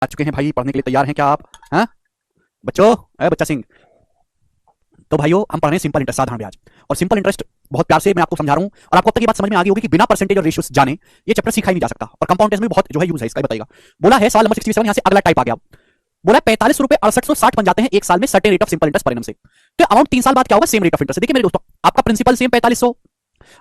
आ चुके हैं भाई, पढ़ने के लिए तैयार हैं क्या आप? हैं बच्चों? अरे बच्चा सिंह, तो भाइयों हम पढ़ रहे हैं सिंपल इंटरेस्ट, साधारण ब्याज। और सिंपल इंटरेस्ट बहुत प्यार से मैं आपको समझा रहा हूं, और आपको अब तक ये बात समझ में आ गई होगी कि बिना परसेंटेज और रेशियोस जाने ये चैप्टर सीखा ही नहीं जा सकता, और कंपाउंड टेस्ट में बहुत जो है यूज है इसका, बताएगा। बोला है सवाल नंबर 67, यहां से अगला टाइप आ गया। बोला 45 रुपए 6860 बन जाते हैं एक साल में certain rate of simple interest per annum से। तो अमाउंट 3 साल बाद क्या होगा? Same rate of interest. देखिए मेरे दोस्तों, आपका प्रिंसिपल सेम 4500,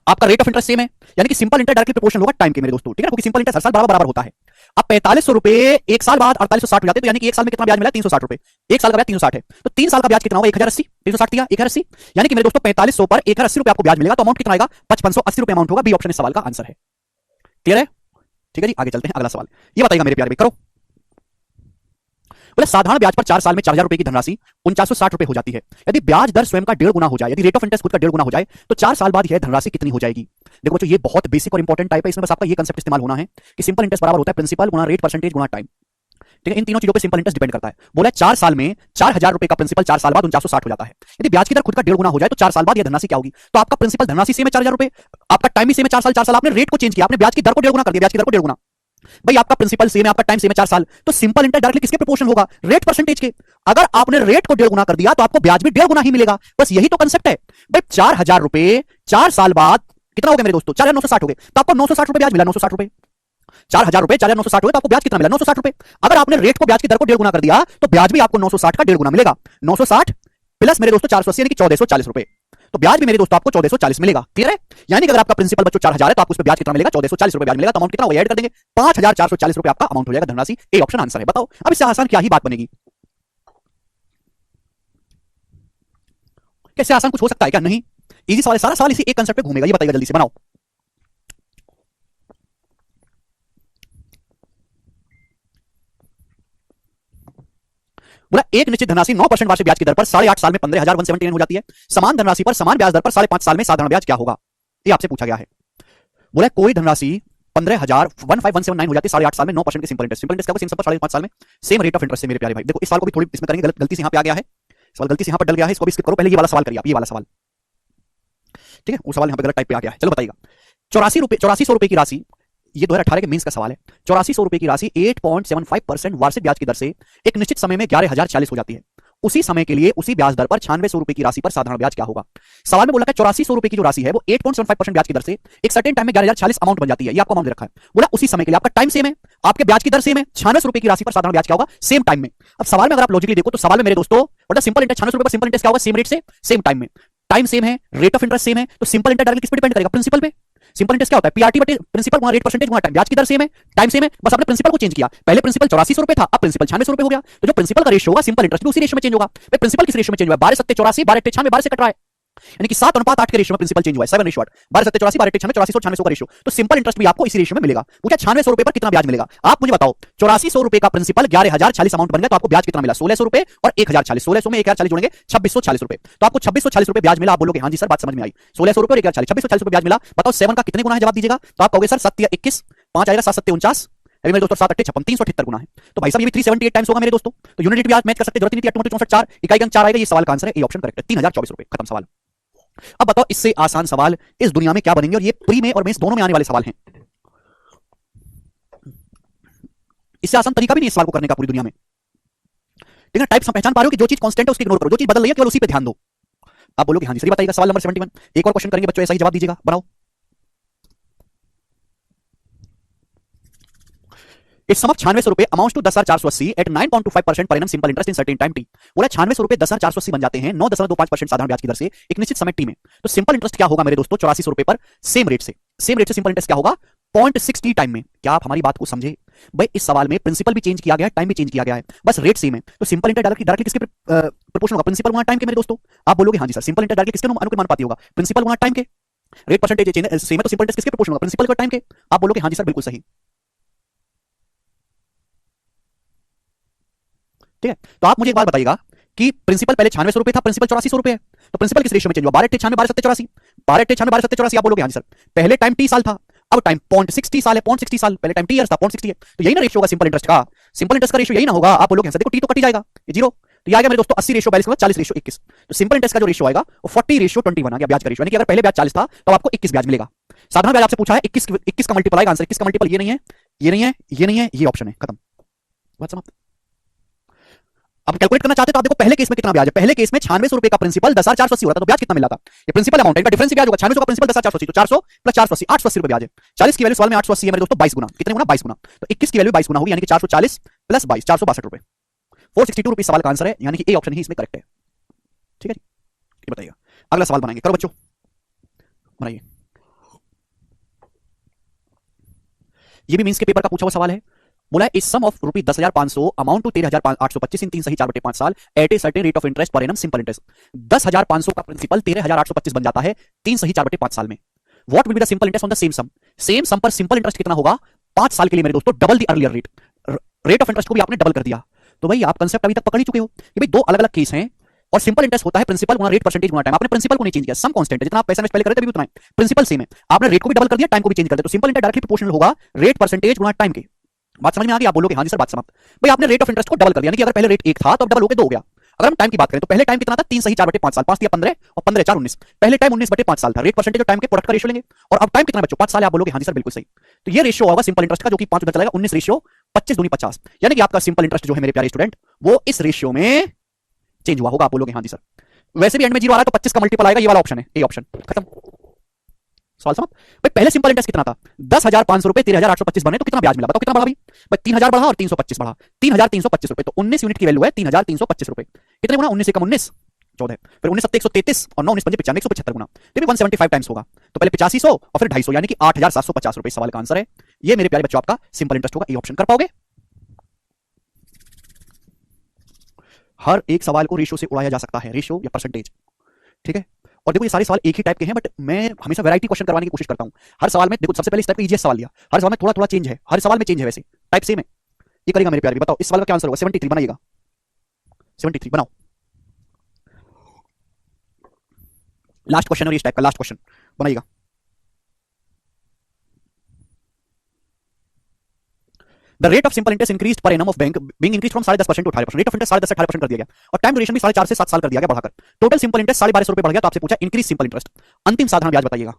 आपका रेट ऑफ इंटरेस्ट सेम है, यानी कि सिंपल इंटरेस्ट डायरेक्टली प्रोपोर्शनल होगा टाइम के मेरे दोस्तों, ठीक है, क्योंकि सिंपल इंटरेस्ट हर साल बराबर बराबर होता है। अब 4500 रुपए एक साल बाद 4860 हो जाते हैं, तो यानी कि एक साल में कितना ब्याज मिला? 360 रुपए। एक साल का ब्याज 360 है, तो 3 साल का ब्याज कितना होगा? 1080। 360 दिया 1080, यानी कि मेरे दोस्तों 4500 पर 1080 रुपए आपको ब्याज मिलेगा, तो अमाउंट कितना आएगा? 5580 रुपए अमाउंट होगा। बी ऑप्शन इस सवाल का आंसर है। क्लियर है? ठीक है जी, आगे चलते हैं। अगला सवाल ये बताएगा मेरे प्यारे भाई, करो। बोले साधारण ब्याज पर 4 साल में 4000 रुपए की धनराशि 4960 रुपए हो जाती है। यदि ब्याज दर स्वयं का 1.5 गुना हो जाए, यदि रेट ऑफ इंटरेस्ट खुद का 1.5 गुना हो जाए, तो 4 साल बाद यह धनराशि कितनी हो जाएगी? देखो बच्चों, ये बहुत बेसिक और इंपॉर्टेंट टाइप है, इसमें बस आपका ये कंसेप्ट इस्तेमाल होना है कि सिंपल इंटरेस्ट बराबर होता है प्रिंसिपल गुना रेट परसेंटेज गुना टाइम। ठीक है, इन तीनों चीजों पे सिंपल इंटरेस्ट डिपेंड करता है। बोला 4 साल में 4000 रुपए का प्रिंसिपल 4 साल बाद 4960 हो जाता है। यदि ब्याज की दर खुद का 1.5 गुना हो जाए, तो 4 साल बाद यह धनराशि क्या होगी? तो आपका प्रिंसिपल धनराशि सेम है 4000 रुपए, आपका टाइम भी सेम है 4 साल, आपने रेट को चेंज किया, आपने ब्याज की दर को 1.5 गुना कर दिया, ब्याज की दर को 1.5 गुना। भाई आपका प्रिंसिपल सेम है, आपका टाइम सेम है 4 साल, तो सिंपल इंटरेस्ट डायरेक्टली किसके प्रोपोर्शनल होगा? रेट परसेंटेज के। अगर आपने रेट को 1.5 गुना कर दिया, तो आपको ब्याज भी 1.5 गुना ही मिलेगा। बस यही तो कंसेप्ट है भाई। 4000 रुपए 4 साल बाद कितना हो गया मेरे दोस्तों? 4960 हो गए, तो आपको 960 रुपए ब्याज मिला। 960 रुपए 4000 रुपए 4960 हो गए, तो आपको ब्याज कितना मिला? 960 रुपए। अगर आपने रेट को ब्याज की दर को 1.5 गुना कर दिया, तो ब्याज भी आपको 960 का 1.5 गुना मिलेगा। 960 प्लस मेरे दोस्तों 480 यानी कि 1440 रुपए, तो ब्याज भी मेरे दोस्तों आपको 1440 मिलेगा। क्लियर है? यानी कि अगर आपका प्रिंसिपल बच्चों 4000 है, तो आपको उस पर ब्याज कितना मिलेगा? 1440 रुपए ब्याज मिलेगा। तो अमाउंट कितना होगा? ऐड कर देंगे, 5440 रुपए आपका अमाउंट हो जाएगा। धनराशि ए ऑप्शन आंसर है। बताओ अब इससे आसान क्या ही बात बनेगी? कैसे आसान कुछ हो सकता है क्या? नहीं, इजी सवाल है, सारा सवाल इसी एक कंसेप्ट पे घूमेगा। ये बताइएगा जल्दी से, बनाओ। बोला एक निश्चित धनराशि 9% वार्षिक ब्याज की दर पर 8.5 साल में 15,179 हो जाती है। समान धनराशि पर समान ब्याज दर पर 5.5 साल में साधारण ब्याज क्या होगा? ये आपसे पूछा गया है। बोला कोई धनराशि 15,15179 हो जाती है 8.5 साल में 9% के सिंपल इंटरेस्ट। सिंपल इंटरेस्ट का सेम सब पर 5.5 साल में सेम रेट ऑफ इंटरेस्ट से मेरे प्यारे भाई। देखो इस सवाल को भी थोड़ी इसमें करेंगे, गलती से यहां पे आ गया है, सवाल गलती से यहां पर डल गया है, इसको भी स्किप करो। पहले ये वाला सवाल करिए आप, ये वाला सवाल, ठीक है, वो सवाल यहां पे गलत टाइप पे आ गया है। चलो बताइएगा, 84 रुपए की राशि, ये 2018 के मेंस का सवाल है। 8400 रुपए की राशि 8.75% वार्षिक ब्याज की दर से एक निश्चित समय में 11,040 हो जाती है। उसी समय के लिए उसी ब्याज दर पर 9600 रुपए की राशि पर साधारण ब्याज क्या होगा? सवाल में बोला है 8400 रुपए की जो राशि है वो 8.75% ब्याज की दर से एक सर्टेन टाइम में 11,040 अमाउंट बन जाती है। ये आपको अमाउंट दे रखा है। बोला उसी समय के लिए, आपका टाइम सेम है, आपके ब्याज की दर सेम है, 9600 रुपए की राशि पर साधारण ब्याज क्या होगा? सेम टाइम में। अब सवाल में अगर आप लॉजिकली देखो, तो सवाल में मेरे दोस्तों बोला सिंपल इंटरेस्ट 9600 रुपए पर सिंपल इंटरेस्ट क्या होगा? सेम रेट से सेम टाइम में, टाइम सेम है, रेट ऑफ इंटरेस्ट सेम है, तो सिंपल इंटरेस्ट डायरेक्टली किस पे डिपेंड करेगा? प्रिंसिपल पे। सिंपल इंटरेस्ट क्या होता है? पीआरटी बटे प्रिंसिपल गुणा रेट परसेंटेज गुणा टाइम। ब्याज की दर सेम है, टाइम सेम है, बस आपने प्रिंसिपल को चेंज किया। पहले प्रिंसिपल 8400 रुपए था, अब प्रिंसिपल 9600 रुपए हो गया। तो जो प्रिंसिपल का रेशियो होगा सिंपल इंटरेस्ट भी उसी रेशियो में चेंज होगा। प्रिंसिपल किस रेशियो में चेंज हुआ? 12 सत्ते 84, 12 96, 12 से कट रहा है, यानी कि 7:8 के रेशियो में प्रिंसिपल चेंज हुआ है। 7 रेशियो 8, 12 सत्ते 84, 12 96, 84 96 का रेशियो। तो सिंपल इंटरेस्ट भी आपको इसी रेशियो में मिलेगा। पूछा 9600 रुपए पर कितना ब्याज मिलेगा? आप मुझे बताओ, 8400 रुपए का प्रिंसिपल 11,040 अमाउंट बन गया, तो आपको ब्याज कितना मिला? 1600 रुपए और 1040। 1600 में 1040 जोड़ेंगे 2640 रुपए, तो आपको 2640 रुपए ब्याज मिला। आप बोलोगे हाँ जी सर, बात समझ में आई। 1600 रुपए और 1040, 2640 रुपए ब्याज मिला। बताओ 7 का कितने गुना है? जवाब दीजिएगा। तो आप कहोगे सर 7 या 21, 5 आएगा, 7 सत्ते 49, अभी मेरे दोस्तों 7 8 56, 378 गुना है। तो भाई साहब ये भी 378 टाइम्स होगा मेरे दोस्तों। तो यूनिट रेट भी आप मैच कर सकते, जरूरत नहीं थी 8 64 4 इकाई अंक 4 आएगा। ये सवाल का आंसर है, ए ऑप्शन करेक्ट है, 3024 रुपए। खत्म सवाल। अब बताओ इससे आसान सवाल इस दुनिया में क्या बनेंगे? और ये प्री में और मेंस दोनों में आने वाले सवाल हैं। इससे आसान तरीका भी नहीं इस सवाल को करने का पूरी दुनिया में। लेकिन टाइप्स हम पहचान पा रहे हो कि जो चीज कांस्टेंट है उसकी इग्नोर करो, जो चीज बदल रही है केवल उसी पे ध्यान दो। आप बोलोगे हाँ जी सर, बताइएगा सवाल नंबर 71। एक और क्वेश्चन करेंगे बच्चों, ऐसा ही जवाब दीजिएगा, बनाओ। इस सम ऑफ 9600 रुपए amounts to 10,480 at 9.25% per annum simple interest in certain time टी। बोला 9600 रुपए 10,480 बन जाते हैं 9.25% साधारण ब्याज की दर से एक निश्चित समय टी में। तो सिंपल इंटरेस्ट क्या होगा मेरे दोस्तों? 8400 रुपए पर सेम रेट से सिंपल इंटरेस्ट क्या होगा? 0.60 टाइम में। क्या आप हमारी बात को समझे? भाई इस सवाल में प्रिंसिपल भी चेंज किया गया है, टाइम भी चेंज किया गया है, बस रेट सेम है। तो सिंपल इंटरेस्ट डायरेक्टली किसके प्रोपोर्शनल होगा? प्रिंसिपल गुणा टाइम के मेरे दोस्तों। आप बोलोगे हाँ जी सर, सिंपल इंटरेस्ट डायरेक्टली किसके अनुपाती होगा? प्रिंसिपल गुणा टाइम के। रेट परसेंटेज सेम है, तो सिंपल इंटरेस्ट किसके प्रोपोर्शनल होगा? प्रिंसिपल का टाइम के। आप बोलोगे हाँ जी सर, बिल्कुल सही। ठीक है, तो आप मुझे एक बात बताइएगा कि प्रिंसिपल पहले 9600 रुपए था, प्रिंसिपल 8400 रुपए है, तो प्रिंसिपल किस रेशियो में चेंज हुआ? 12 96, 12 सत्ते 84, 12 96, 12 सत्ते 84। आप बोलोगे हाँ जी सर, पहले टाइम टी साल था, अब टाइम 0.60 साल है, 0.60 साल, पहले टाइम टी ईयर्स था, 0.60 है, तो यही ना रेशियो होगा सिंपल इंटरेस्ट का। सिंपल इंटरेस्ट का रेशियो यही ना होगा? आप बोलोगे सर देखो टी तो कट ही जाएगा, ये जीरो, तो ये आ गया मेरे दोस्तों 80 रेशियो 42 के बाद 40 रेशियो 21। तो सिंपल इंटरेस्ट का जो रेशियो आएगा वो 40 रेशियो 21 आ गया ब्याज का रेशियो, यानी कि अगर पहले ब्याज 40 था तो आपको 21 ब्याज मिलेगा। साधारण ब्याज आपसे पूछा है 21 का मल्टीपल आएगा, आंसर 21 का मल्टीपल ये नहीं है, ये नहीं है, ये नहीं है, ये ऑप्शन है, खत्म। बात समाप्त। अब कैलकुलेट करना चाहते तो आप देखो पहले केस में कितना ब्याज है। पहले केस में 9600 रुपए का प्रिंसिपल 10,480 हो रहा था, तो ब्याज कितना मिला था? ये प्रिंसिपल अमाउंट है, इनका डिफरेंस ब्याज होगा। 9600 का प्रिंसिपल 10,480, तो 400 प्लस 480 880 रुपए ब्याज है। 40 की वैल्यू सवाल में 880 है मेरे दोस्तों, 22 गुना। कितने गुना? 22 गुना। तो 21 की वैल्यू 22 गुना होगी, यानी कि 440 प्लस 22 462 रुपए, 462 रुपीज सवाल का आंसर है, यानी कि ए ऑप्शन ही इसमें करेक्ट है। ठीक है जी, ये बताइएगा। अगला सवाल बनाएंगे, करो बच्चों, बनाइए। ये भी मींस के पेपर का पूछा हुआ सवाल है। बोला इस sum of rupees 10,500 amount to 13,825 in 3 सही 4 बटे 5 साल at a certain rate of interest per annum simple interest. 10,500 का प्रिंसिपल 13,825 बन जाता है 3 सही 4 बटे 5 साल में। What will be the simple interest on the same sum? Same sum पर सिंपल इंटरेस्ट कितना होगा? 5 साल के लिए मेरे दोस्तों double the earlier rate. Rate of interest को भी आपने डबल कर दिया। तो भाई आप कंसेप्ट अभी तक पकड़ ही चुके हो कि भाई दो अलग अलग केस हैं, और सिंपल इंटरेस्ट होता है प्रिंसिपल गुना रेट परसेंटेज गुना टाइम। आपने प्रिंसिपल को नहीं चेंज किया, सम कांस्टेंट है, जितना आप पैसा इन्वेस्ट पहले करे थे अभी उतना है, प्रिंसिपल सेम है। आपने रेट को भी डबल कर दिया, टाइम को भी चेंज कर दिया, तो सिंपल इंटरेस्ट डायरेक्टली प्रोपोर्शनल होगा रेट परसेंटेज गुना टाइम के। बात समझ में आ गई? आप बोलोगे हाँ जी सर बात समाप्त। भाई आपने रेट ऑफ इंटरेस्ट को डबल कर दिया, यानी कि अगर पहले रेट 1 था तो अब डबल होकर 2 हो गया। अगर हम टाइम की बात करें तो पहले टाइम कितना था? 3 सही 4 बटे 5 साल, 5 दिया 15 और 15 4 19। पहले टाइम 19 बटे 5 साल था। रेट परसेंटेज और टाइम के प्रोडक्ट का रेशियो लेंगे, और अब टाइम कितना बच्चों? 5 साल है। आप बोलोगे हाँ जी सर बिल्कुल सही। तो ये रेशियो होगा सिंपल इंटरेस्ट का, जो कि 5 उधर चलेगा, 19 रेशियो 25 दूनी 50, यानी कि आपका सिंपल इंटरेस्ट जो है मेरे प्यारे स्टूडेंट वो इस रेशियो में चेंज हुआ होगा। आप बोलोगे हाँ जी सर। वैसे भी एंड में 0 आ रहा है तो 25 का मल्टीपल आएगा, ये वाला ऑप्शन है, ए ऑप्शन। खत्म, सवाल समाप्त। भाई पहले सिंपल इंटरेस्ट कितना था? 10,500 रुपए 13,825 बने, तो कितना ब्याज मिला? बताओ कितना बढ़ा? भाई 3,000 बढ़ा और 325 बढ़ा, 3,325 रुपए, तो 19 यूनिट की वैल्यू है 3,325 रुपए। कितने गुना? 19 एकम 19 14, फिर 19 सत्ते 133 और 9 19 पंजे 95 175 गुना, तो भी 175 टाइम्स होगा। तो पहले 8500 और फिर 250, यानी कि 8,750 रुपए सवाल का आंसर है। ये मेरे प्यारे बच्चों आपका सिंपल इंटरेस्ट होगा, ए ऑप्शन। कर पाओगे? हर एक सवाल को रेशियो से उड़ाया जा सकता है, रेशियो या परसेंटेज। ठीक है, और देखो ये सारे सवाल एक ही टाइप के हैं, बट मैं हमेशा वैरायटी क्वेश्चन करवाने की कोशिश करता हूं। हर सवाल में देखो सबसे पहले इस टाइप का इजीएस्ट सवाल लिया, हर सवाल में थोड़ा थोड़ा चेंज है, हर सवाल में चेंज है, वैसे टाइप सेम है। ये करेगा मेरे प्यारे, बताओ इस सवाल का क्या आंसर होगा? 73 बनाइएगा, 73 बनाओ। लास्ट क्वेश्चन और इस टाइप का लास्ट क्वेश्चन बनाइएगा। The rate of simple interest increase per annum of bank being increase from 10.5% to 18%। Rate of interest 10.5% से 18% कर दिया गया, और टाइम ड्यूरेशन भी 4.5 से 7 साल कर दिया गया बढ़ाकर। टोटल सिंपल इंटरेस्ट 1250 रुपए बढ़ गया, तो आपसे पूछा इंक्रीज सिंपल इंटरेस्ट, अंतिम साधारण ब्याज बताइएगा।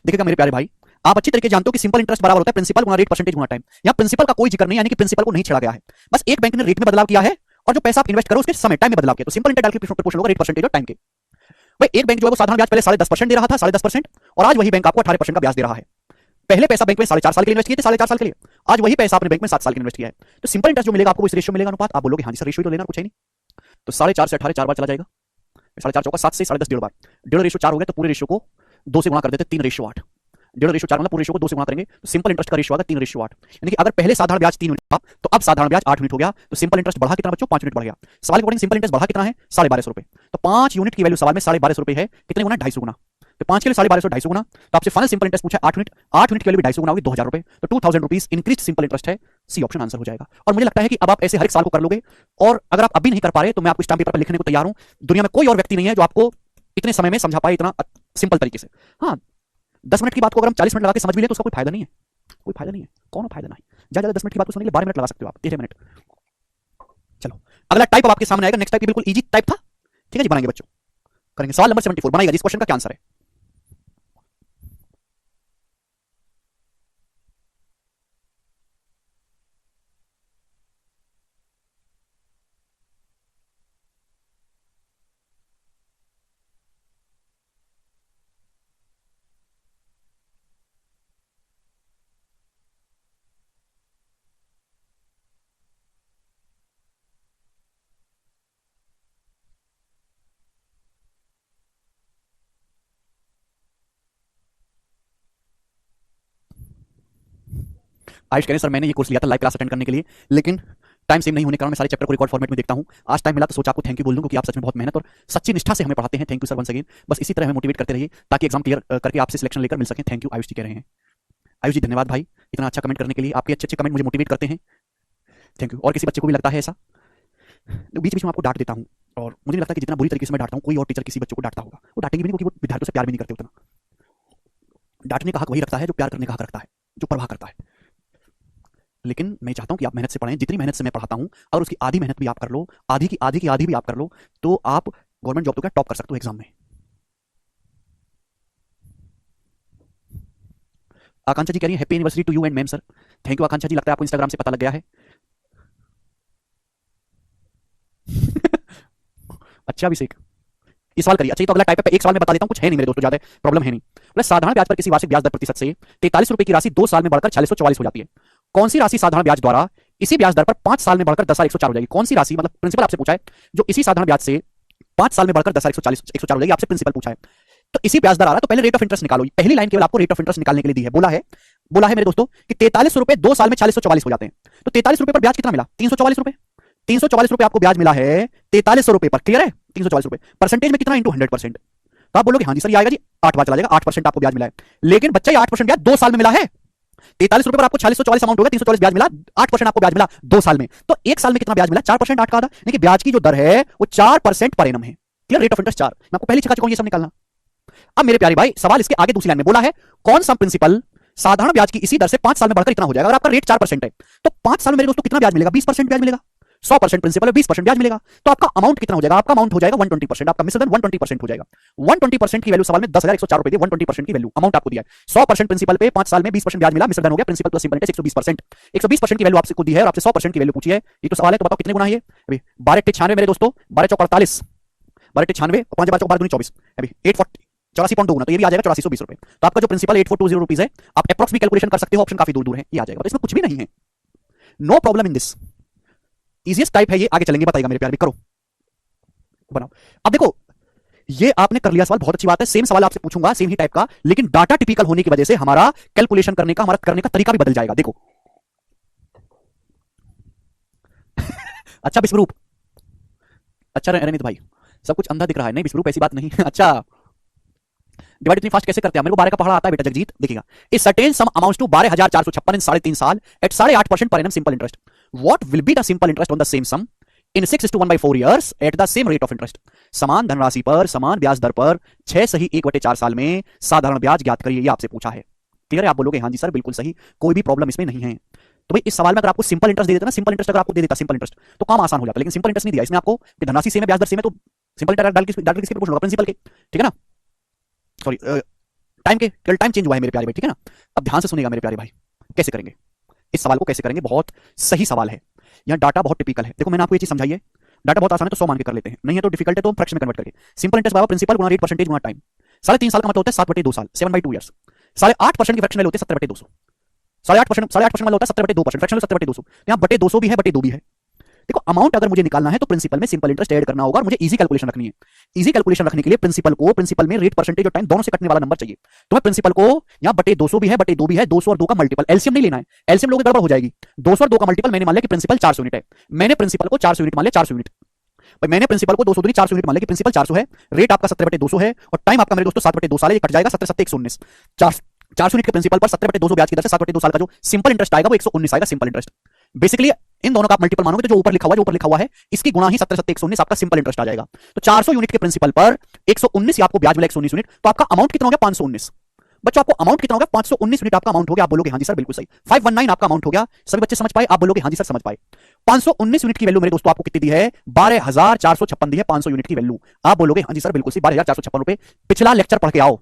देखिएगा मेरे प्यारे भाई, आप अच्छी तरीके जानते हो कि सिंपल इंटरेस्ट बराबर होता है प्रिंसिपल गुना रेट परसेंटेज गुना टाइम। यहां प्रिंसिपल का कोई जिक्र नहीं, यानी कि प्रिंसिपल को नहीं छेड़ा गया है, बस एक बैंक ने रेट में बदलाव किया है, और जो पैसा आप इन्वेस्ट करो उसके समय टाइम में बदलाव किया, तो सिंपल इंटरेस्ट डायरेक्टली प्रोपोर्शनल होगा रेट परसेंटेज और टाइम के। भाई एक बैंक जो है वो साधारण ब्याज पहले 10.5% दे रहा था, 10.5%, और आज वही बैंक आपको 18% का ब्याज दे रहा है। पहले पैसा बैंक में 4.5 साल के लिए इन्वेस्ट किए थे, 4.5 साल के लिए, आज वही पैसा आपने बैंक में 7 साल के इन्वेस्ट किया है, तो सिंपल इंटरेस्ट जो मिलेगा आपको इस रेशियो मिलेगा अनुपात। आप बोलोगे हाँ जी सर रेशियो तो लेना कुछ है नहीं, तो 4.5 से 18 4 बार चला जाएगा, 4.5 चौका 7 से 10.5 1.5 बार, 1.5 रेशियो 4 हो गया, तो पूरे रेशियो को 2 से गुणा कर देते, 3 रेशियो 8, 1.5 रेशियो 4 मतलब पूरे रेशियो को 2 से गुणा करेंगे, तो सिंपल इंटरेस्ट का रेशियो आएगा 3 रेशियो 8। यानी कि अगर पहले साधारण ब्याज 3 यूनिट था, तो अब साधारण ब्याज 8 यूनिट हो गया, तो सिंपल इंटरेस्ट बढ़ा कितना बच्चों? 5 यूनिट बढ़ गया। सवाल के अकॉर्डिंग सिंपल इंटरेस्ट बढ़ा कितना है? 1250 रुपए, तो 5 यूनिट की वैल्यू सवाल में 1250 रुपए है, कितने गुना? 250 गुना, तो 5 के लिए 1250 250 गुना, तो आपसे फाइनल सिंपल इंटरेस्ट पूछा 8 यूनिट, 8 यूनिट की वैल्यू 250 गुना होगी 2000 रुपए, तो 2000 रुपीज इंक्रीज सिंपल इंटरेस्ट है, सी ऑप्शन आंसर हो जाएगा। और मुझे लगता है कि अब आप ऐसे हर एक साल को कर लोगे, और अगर आप अभी नहीं कर पा रहे तो मैं आपको स्टैम्प पेपर पर लिखने को तैयार हूं। दुनिया में कोई और व्यक्ति नहीं है जो आपको इतने समय में समझा पाए इतना सिंपल तरीके से। हाँ, 10 मिनट की बात को अगर हम 40 मिनट लगा के समझ भी ले तो उसका कोई फायदा नहीं है, कोई फायदा नहीं है, कौन फायदा नहीं। ज्यादा 10 मिनट की बात को समझने के लिए 12 मिनट लगा सकते हो आप, 13 मिनट। चलो अगला टाइप अब आपके सामने आएगा, नेक्स्ट टाइप बिल्कुल इजी टाइप था। ठीक है जी, बनाएंगे बच्चों, करेंगे। सवाल नंबर 74 बनाइएगा, जिस क्वेश्चन का क्या आंसर है। आयुष कह रहे सर मैंने ये कोर्स लिया था लाइव क्लास अटेंड करने के लिए, लेकिन टाइम सेम नहीं होने के कारण मैं सारे चैप्टर को रिकॉर्ड फॉर्मेट में देखता हूं। आज टाइम मिला तो सोचा आपको थैंक यू बोल दूं, क्योंकि आप सच में बहुत मेहनत और सच्ची निष्ठा से हमें पढ़ाते हैं। Thank you sir once again, बस इसी तरह हमें मोटिवेट करते रहिए ताकि एग्जाम क्लियर करके आपसे सिलेक्शन लेकर मिल सके। थैंक यू आयुष जी कह रहे हैं। आयुष जी धन्यवाद भाई, इतना अच्छा कमेंट करने के लिए। आपके अच्छे अच्छे कमेंट मुझे मोटिवेट करते हैं, थैंक यू। और किसी बच्चे को भी लगता है ऐसा, तो बीच बीच में आपको डांट देता हूं, और मुझे लगता है कि जितना बुरी तरीके से मैं डांटता हूं कोई और टीचर किसी बच्चों को डांटता होगा, वो डांटेंगे भी नहीं, क्योंकि वो विद्यार्थियों से प्यार भी नहीं करते उतना। डांटने का हक वही रखता है जो प्यार करने का हक रखता है, जो परवाह करता है। लेकिन मैं चाहता हूं कि आप मेहनत से पढ़ें, जितनी मेहनत से मैं पढ़ाता हूं, और उसकी आधी मेहनत भी आप कर लो, आधी की आधी की आधी भी आप कर लो, तो आप गवर्नमेंट जॉब तो क्या टॉप कर सकते हो एग्जाम में। आकांक्षा जी कह रही है happy anniversary to you and ma'am sir. Thank you Akanksha ji, लगता है आपको इंस्टाग्राम से पता लग गया है। अच्छा अभिषेक, ये सवाल करिए। अच्छा, ये तो अगला टाइप है, एक सवाल में बता देता हूं, कुछ है नहीं मेरे दोस्तों, ज्यादा प्रॉब्लम है नहीं। बोले साधारण ब्याज पर किसी वार्षिक ब्याज दर प्रतिशत से 43 रुपए की राशि 2 साल में बढ़कर 4644 हो जाती है। कौन सी राशि साधारण ब्याज द्वारा इसी ब्याज दर पर 5 साल में बढ़कर 10,104 हो जाएगी? कौन सी राशि, मतलब प्रिंसिपल आपसे पूछा है, जो इसी साधारण ब्याज से 5 साल में बढ़कर 10,104 हो जाएगी, आपसे प्रिंसिपल पूछा है। तो इसी ब्याज दर आ रहा है, तो पहले रेट ऑफ इंटरेस्ट निकालो। पहली लाइन केवल आपको रेट ऑफ इंटरेस्ट निकालने के लिए दी है। बोला है मेरे दोस्तों कि 43 रुपए 2 साल में 4644 हो जाते हैं। तो 43 रुपए पर ब्याज कितना मिला? 344 रुपए। 344 रुपए आपको ब्याज मिला है 4300 रुपए पर, क्लियर है? 344 रुपए परसेंटेज में कितना? इंटू 100%। तो आप बोलोगे हाँ जी सर, ये आएगा जी 8 बार चला जाएगा, 8% आपको ब्याज मिला है। लेकिन बच्चा, ये 8% ब्याज 2 साल में मिला है। 43 रुपए पर आपको 4644 अमाउंट हो गया, 344 ब्याज मिला, 8% आपको ब्याज मिला 2 साल में। तो 1 साल में कितना ब्याज मिला? 4%, 8 का आधा। यानी कि ब्याज की जो दर है वो 4% पर एनम है। क्लियर? Rate of interest 4। मैं आपको पहले सिखा चुका हूं ये सब निकालना। अब मेरे प्यारे भाई, सवाल इसके आगे दूसरी लाइन में बोला है, कौन सा प्रिंसिपल साधारण ब्याज की इसी दर से 5 साल में बढ़कर इतना हो जाएगा? अगर आपका रेट 4% है तो 5 साल में मेरे दोस्तों कितना ब्याज मिलेगा? 20% ब्याज मिलेगा। 100% प्रिंसिपल है, 20% ब्याज मिलेगा। तो आपका अमाउंट कितना हो जाएगा? आपका अमाउंट हो जाएगा 120%। आपका मिश्रण 120% हो जाएगा। 120% की वैल्यू सवाल में 10,104 रुपए दी, 120% की वैल्यू अमाउंट आपको दिया है। 100% प्रिंसिपल पे 5 साल में 20% ब्याज मिला, मिश्रण हो गया प्रिंसिपल प्लस सिंपल इंटरेस्ट 120%। 120% की वैल्यू आपको दी है और आपसे 100% की वैल्यू पूछी है। ये तो सवाल है, तो बताओ कितने गुना है ये? अभी 12 96 मेरे दोस्तों, 12 चौक 48, 12 96 और 5 12 चौक 12 24, अभी 840 84.2 गुना, तो ये भी आ जाएगा 8420 रुपए। तो आपका जो प्रिंसिपल 8420 रुपीज है, आप अप्रॉक्स भी कैलकुलेशन कर सकते हो, ऑप्शन काफी दूर दूर है, ये आ जाएगा। तो इसमें कुछ भी नहीं है, no problem in this. Easiest type है ये, आगे चलेंगे, बताइएगा मेरे प्यारे, करो बनाओ। अब देखो, ये आपने कर लिया सवाल, बहुत अच्छी बात है। सेम सवाल आपसे पूछूंगा, सेम ही टाइप का, लेकिन डाटा टिपिकल होने की वजह से हमारा कैलकुलेशन करने का तरीका भी बदल जाएगा। देखो अच्छा विश्वरूप, अच्छा रनित भाई, सब कुछ अंधा दिख रहा है। नहीं विश्वरूप, ऐसी बात नहीं। अच्छा, डिवाइड इतनी फास्ट कैसे करते हैं? मेरे को 12 का पढ़ा आता है बेटा जगजीत। देखिएगा, इस certain sum amounts to 12,456 in 3.5 साल at 8.5% per annum simple interest. What will be the simple interest on the same sum in 6:1/4 years at the same rate of interest? समान धनराशि पर समान ब्याज दर पर 6 सही 1/4 साल में साधारण ब्याज ज्ञात करिए, ये आपसे पूछा है। क्लियर है? आप बोलोगे हाँ जी सर बिल्कुल सही, कोई भी प्रॉब्लम इसमें नहीं है। तो भाई इस सवाल में अगर आपको सिंपल इंटरेस्ट दे देता ना, सिंपल इंटरेस्ट अगर आपको दे देता सिंपल इंटरेस्ट, तो काम आसान हो जाता। लेकिन सिंपल इंटरेस्ट नहीं दिया इसमें आपको, कि धनराशि सेम है ब्याज दर सेम है, तो सिंपल इंटरेस्ट डाल के किसके प्रोपोर्शनल होगा? प्रिंसिपल के, ठीक है ना? सॉरी, टाइम के, केवल टाइम चेंज हुआ है मेरे प्यारे भाई, ठीक है ना? अब ध्यान से सुनिएगा मेरे प्यारे भाई, कैसे करेंगे इस सवाल को, कैसे करेंगे? बहुत सही सवाल है, यहाँ डाटा बहुत टिपिकल है। देखो मैंने आपको ये चीज समझाई है, डाटा बहुत आसान है तो 100 मान के कर लेते हैं, नहीं है तो डिफिकल्ट है तो हम फ्रैक्शन में कन्वर्ट करके। सिंपल इंटरेस्ट बराबर प्रिंसिपल गुणा रेट परसेंटेज गुणा टाइम। 3.5 साल का मतलब होता है 7/2 साल, 7/2 ईयर्स। 8.5% की फ्रैक्शन वैल्यू होती है 70/200। 8.5% मतलब होता है 70/2%, फ्रैक्शन 70/200। यहाँ बटे 200 भी है, बटे 2 भी है। देखो अमाउंट अगर मुझे निकालना है तो प्रिंसिपल में सिंपल इंटरेस्ट ऐड करना होगा और मुझे इजी कैलकुलेशन रखनी है। इजी कैलकुलेशन रखने के लिए प्रिंसिपल में रेट परसेंटेज और टाइम दोनों से कटने वाला नंबर चाहिए। तो मैं प्रिंसिपल को यहाँ बटे 200 भी है, बटे 2 भी है, 200 और 2 का मल्टीपल, एलसीएम नहीं लेना है, एलसीएम लोगे गड़बड़ हो जाएगी। 200 और 2 का मल्टीपल, मैंने मान लिया कि प्रिंसिपल 400 यूनिट है, मैंने प्रिंसिपल को 400 यूनिट मान लिया, 400 यूनिट भाई, मैंने प्रिंसिपल को 200 दूनी 400 यूनिट मान लिया कि प्रिंसिपल 400 है, रेट आपका 70/200 है और टाइम आपका मेरे दोस्तों 7/2 साल है, ये कट जाएगा 17 7 119। 400 यूनिट के प्रिंसिपल पर 70/200 ब्याज की दर से 7/2 साल का जो सिंपल इंटरेस्ट आएगा वो 119 आएगा, सिंपल इंटरेस्ट। बेसिकली इन दोनों का आप मल्टीपल मानोगे तो जो ऊपर लिखा हुआ है इसकी गुणा ही 17 7 119 आपका सिंपल इंटरेस्ट आ जाएगा। तो 400 यूनिट के प्रिंसिपल पर 119 आपको ब्याज मिला 119 यूनिट, तो आपका अमाउंट कितना हो गया? 519। बच्चों आपको अमाउंट कितना हो गया? 519 यूनिट आपका अमाउंट हो गया। आप बोलोगे हाँ जी सर बिल्कुल सही। 519 आपका अमाउंट हो गया। सभी बच्चे समझ पाए? आप बोलोगे हाँ जी सर समझ पाए। 519 यूनिट की वैल्यू मेरे दोस्तों आपको कितनी दी है? 12,456 दी है 500 यूनिट की वैल्यू। आप बोलोगे हाँ जी सर बिल्कुल सही, 12,456 रुपए। पिछला लेक्चर पढ़ के आओ,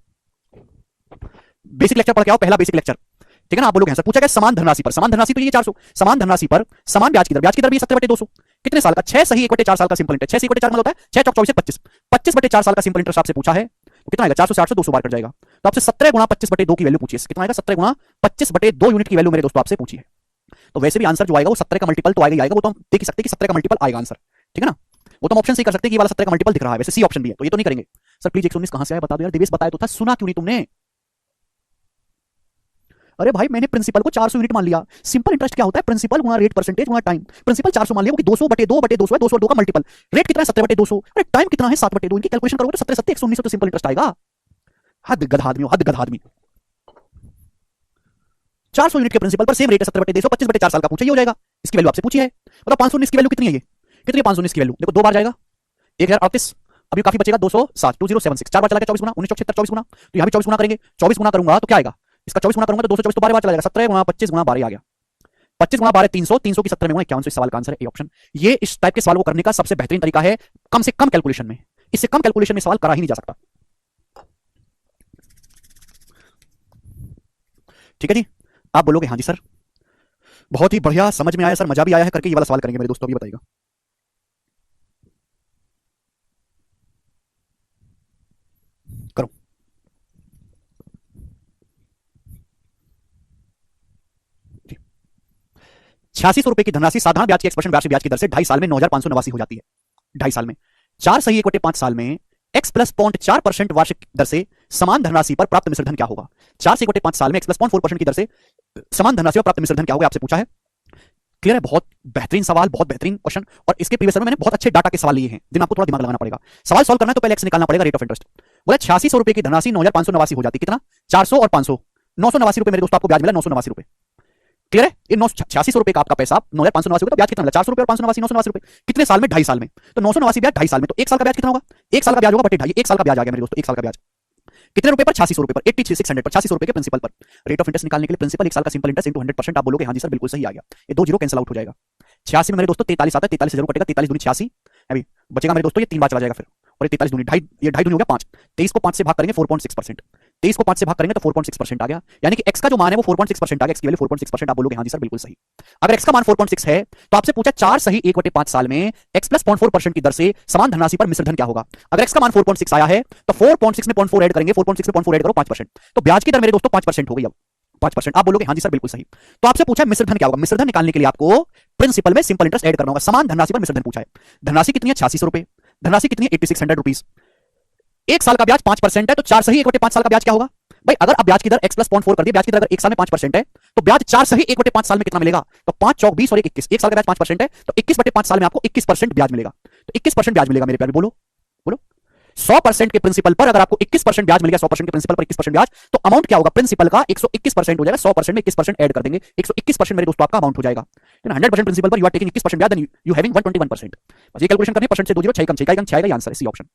बेसिक लेक्चर पढ़ के आओ, पहला बेसिक लेक्चर, ठीक है ना? आप बोलोगे हाँ सर। पूछा गया समान धनराशि पर, समान धनराशि तो ये 400, समान धनराशि पर समान ब्याज की दर भी 70/200। कितने साल का? 6 सही 1/4 साल का सिंपल इंटरेस्ट। 6 1/4 मतलब होता है 6 चौक 24 25, 25/4 साल का सिंपल इंटरेस्ट आपसे पूछा है। तो कितना आएगा? 400 से 800 200 बार कट जाएगा, तो आपसे 17 गुणा 25/2 की वैल्यू पूछी है। कितना आएगा? 17 गुणा 25/2 यूनिट की वैल्यू मेरे दोस्तों आपसे पूछी है। तो वैसे भी आंसर जो आएगा वो 17 का मल्टीपल तो आएगा ही आएगा, वो तो हम देख ही सकते हैं कि 17 का मल्टीपल आएगा आंसर, ठीक है ना? वो तो हम ऑप्शन से ही कर सकते हैं कि ये वाला 17 का मल्टीपल दिख रहा है, वैसे सी ऑप्शन भी है, तो ये तो नहीं करेंगे। सर प्लीज 119 कहां से आया बता दो यार। दिवेश बताया तो था, सुना क्यों नहीं तुमने? अरे भाई मैंने प्रिंसिपल को 400 यूनिट मान लिया। सिंपल इंटरेस्ट क्या होता है? प्रिंसिपल गुणा रेट परसेंटेज गुणा टाइम। प्रिंसिपल 400 मान लिया कि 200/2/200 है, 200 और 2 का मल्टीपल। रेट कितना है? 70/200। अरे टाइम कितना है? 7/2। इनकी कैलकुलेशन करोगे तो 17 7 119 तो सिंपल इंटरेस्ट आएगा। हद गधा आदमी हो, हद गधा आदमी। 400 यूनिट के प्रिंसिपल पर सेम रेट है 70/200, 25/4 साल का पूछा, ये हो जाएगा। इसकी वैल्यू आपसे पूछी है। मतलब 519 की वैल्यू कितनी है? ये कितनी है 519 की वैल्यू? देखो 2 बार जाएगा, 1038, अभी काफी बचेगा 207, 2076, 4 बार चला गया 24 गुना, 1976 24 गुना, तो यहां भी 24 गुना करेंगे। 24 गुना करूंगा तो क्या आएगा? इसका 24 गुना करूंगा तो 224 तो 12 बार चला जाएगा, 17 गुना 25 गुना 12 आ गया। 25 गुना 12 300, 300 की 17 में 51। इस सवाल का आंसर है ए ऑप्शन। ये इस टाइप के सवाल को करने का सबसे बेहतरीन तरीका है, कम से कम कैलकुलेशन में। इससे कम कैलकुलेशन में सवाल करा ही नहीं जा सकता। ठीक है जी, आप बोलोगे हाँ जी सर बहुत ही बढ़िया, समझ में आया सर, मजा भी आया है करके, ये वाला सवाल करेंगे मेरे दोस्तों। अभी बताइएगा ₹8600 की धनराशि साधारण ब्याज की एक्सप्रेशन वार्षिक ब्याज की दर से 2.5 साल में 9,589 हो जाती है। 2.5 साल में 4 सही 1/5 साल में x प्लस 0.4% वार्षिक दर से समान धनराशि पर प्राप्त मिश्र धन क्या होगा? 4 से 1/5 साल में x प्लस 0.4% की दर से समान धनराशि पर प्राप्त मिश्र धन क्या होगा आपसे पूछा है। क्लियर है? बहुत बेहतरीन सवाल, बहुत बेहतरीन क्वेश्चन। और इसके प्रीवियस में मैंने बहुत अच्छे डाटा के सवाल लिए हैं जिनमें आपको थोड़ा दिमाग लगाना पड़ेगा। सवाल सॉल्व करना है तो पहले एक्स निकालना पड़ेगा, रेट ऑफ इंटरेस्ट। बोला ₹8600 की धनराशि 9,589 हो जाती, कितना? 400 और 500, ₹989 मेरे दोस्तों आपको ब्याज मिला, ₹989। क्लियर है? ये ₹8600 का आपका पैसा 9,589 का ब्याज कितना मिला? 400 रुपए और 589, ₹989। कितने साल में? 2.5 साल में। तो 989 ब्याज 2.5 साल में, तो 1 साल का ब्याज कितना होगा? 1 साल का ब्याज होगा बटे 2.5, 1 साल का ब्याज आ गया मेरे दोस्तों, 1 साल का ब्याज कितने रुपए पर? ₹8600 पर, 86,600 पर, ₹8600 के प्रिंसिपल पर। रेट ऑफ इंटरेस्ट निकालने के लिए प्रिंसिपल 1 साल का सिंपल इंटरेस्ट इनटू 100%। आप बोलोगे हाँ जी सर बिल्कुल सही आ गया, ये 2 जीरो कैंसिल आउट हो जाएगा। 86 में मेरे दोस्तों 43 आता है, 43 से जरूर कटेगा, 43 दूनी 86, अभी बचेगा मेरे दोस्तों ये 3 बार चला जाएगा फिर, और ये 43 दूनी 2.5, ये 2.5 दूनी हो गया 5। 23 को 5 से भाग करेंगे 4.6%, 23 को 5 से भाग करेंगे तो 4.6% आ गया, यानी कि x का जो मान है वो 4.6% आ गया, x की वैल्यू 4.6%। आप बोलोगे हाँ जी सर बिल्कुल सही। अगर x का मान 4.6 है तो आपसे पूछा 4 सही 1/5 साल में x प्लस 0.4% की दर से समान धनराशि पर मिश्र धन क्या होगा? अगर x का मान 4.6 आया है तो 4.6 में 0.4 ऐड करेंगे, 4.6 में 0.4 ऐड करो 5%, तो ब्याज की दर मेरे दोस्तों 5% हो गई। अब 5%। आप बोलोगे हाँ जी सर बिल्कुल सही। तो आपसे पूछा मिश्र धन क्या होगा? मिश्र धन निकालने के लिए आपको प्रिंसिपल में सिंपल इंटरेस्ट ऐड करना होगा। समान धनराशि पर मिश्र धन पूछा है। धनराशि कितनी है? ₹8600। धनराशि कितनी है? ₹8600। 1 साल का ब्याज 5% है, तो 4 सही 1/5 साल का ब्याज क्या होगा भाई? अगर आप ब्याज की दर x प्लस 0.4 कर दिए, ब्याज की दर अगर 1 साल में 5% है तो ब्याज 4 सही 1/5 साल में कितना मिलेगा? तो 5 चौक 20 और 21, 1 साल का ब्याज 5% है तो 21/5 साल में आपको 21% ब्याज मिलेगा। तो 21% ब्याज मिलेगा मेरे प्यारे, बोलो बोलो। 100% के प्रिंसिपल पर अगर आपको 21% ब्याज मिल गया, 100% के प्रिंसिपल पर 21% ब्याज, तो अमाउंट क्या होगा? प्रिंसिपल का 121% हो जाएगा, 100% में 21% ऐड कर देंगे, 121% मेरे दोस्तों आपका अमाउंट हो जाएगा। 100% प्रिंसिपल पर यू आर टेकिंग 21% ब्याज, देन यू हैविंग 121%। बस ये कैलकुलेशन करनी, परसेंट से 2 जीरो 6 कम 6 का 6 आएगा, आंसर है सी ऑप्शन।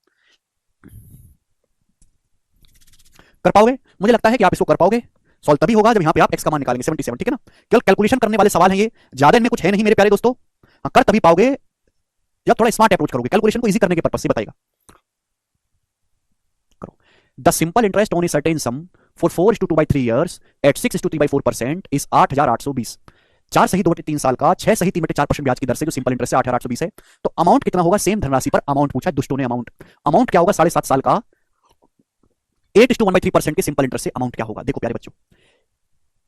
कर पाओगे? मुझे लगता है कि आप इसको कर पाओगे। सॉल्व तभी होगा जब यहां पे आप x का मान निकालेंगे 77, ठीक है ना। केवल कैलकुलेशन करने वाले सवाल हैं ये, ज्यादा इनमें कुछ है नहीं मेरे प्यारे दोस्तों। हाँ, कर तभी पाओगे जब थोड़ा स्मार्ट अप्रोच करोगे, कैलकुलेशन को इजी करने के पर्पस से बताएगा। करो। The simple interest on a certain sum for 4:2/3 years at 6:3/4% is 8,820। 4 सही 2/3 साल का 6 सही 3/4% ब्याज की दर से जो सिंपल इंटरेस्ट है 8,820 है। तो अमाउंट कितना होगा? सेम धनराशि पर अमाउंट पूछा है दुष्टों ने। अमाउंट क्या होगा? 7.5 साल का 8:1/3% के सिंपल इंटरेस्ट से अमाउंट क्या होगा? देखो प्यारे बच्चों,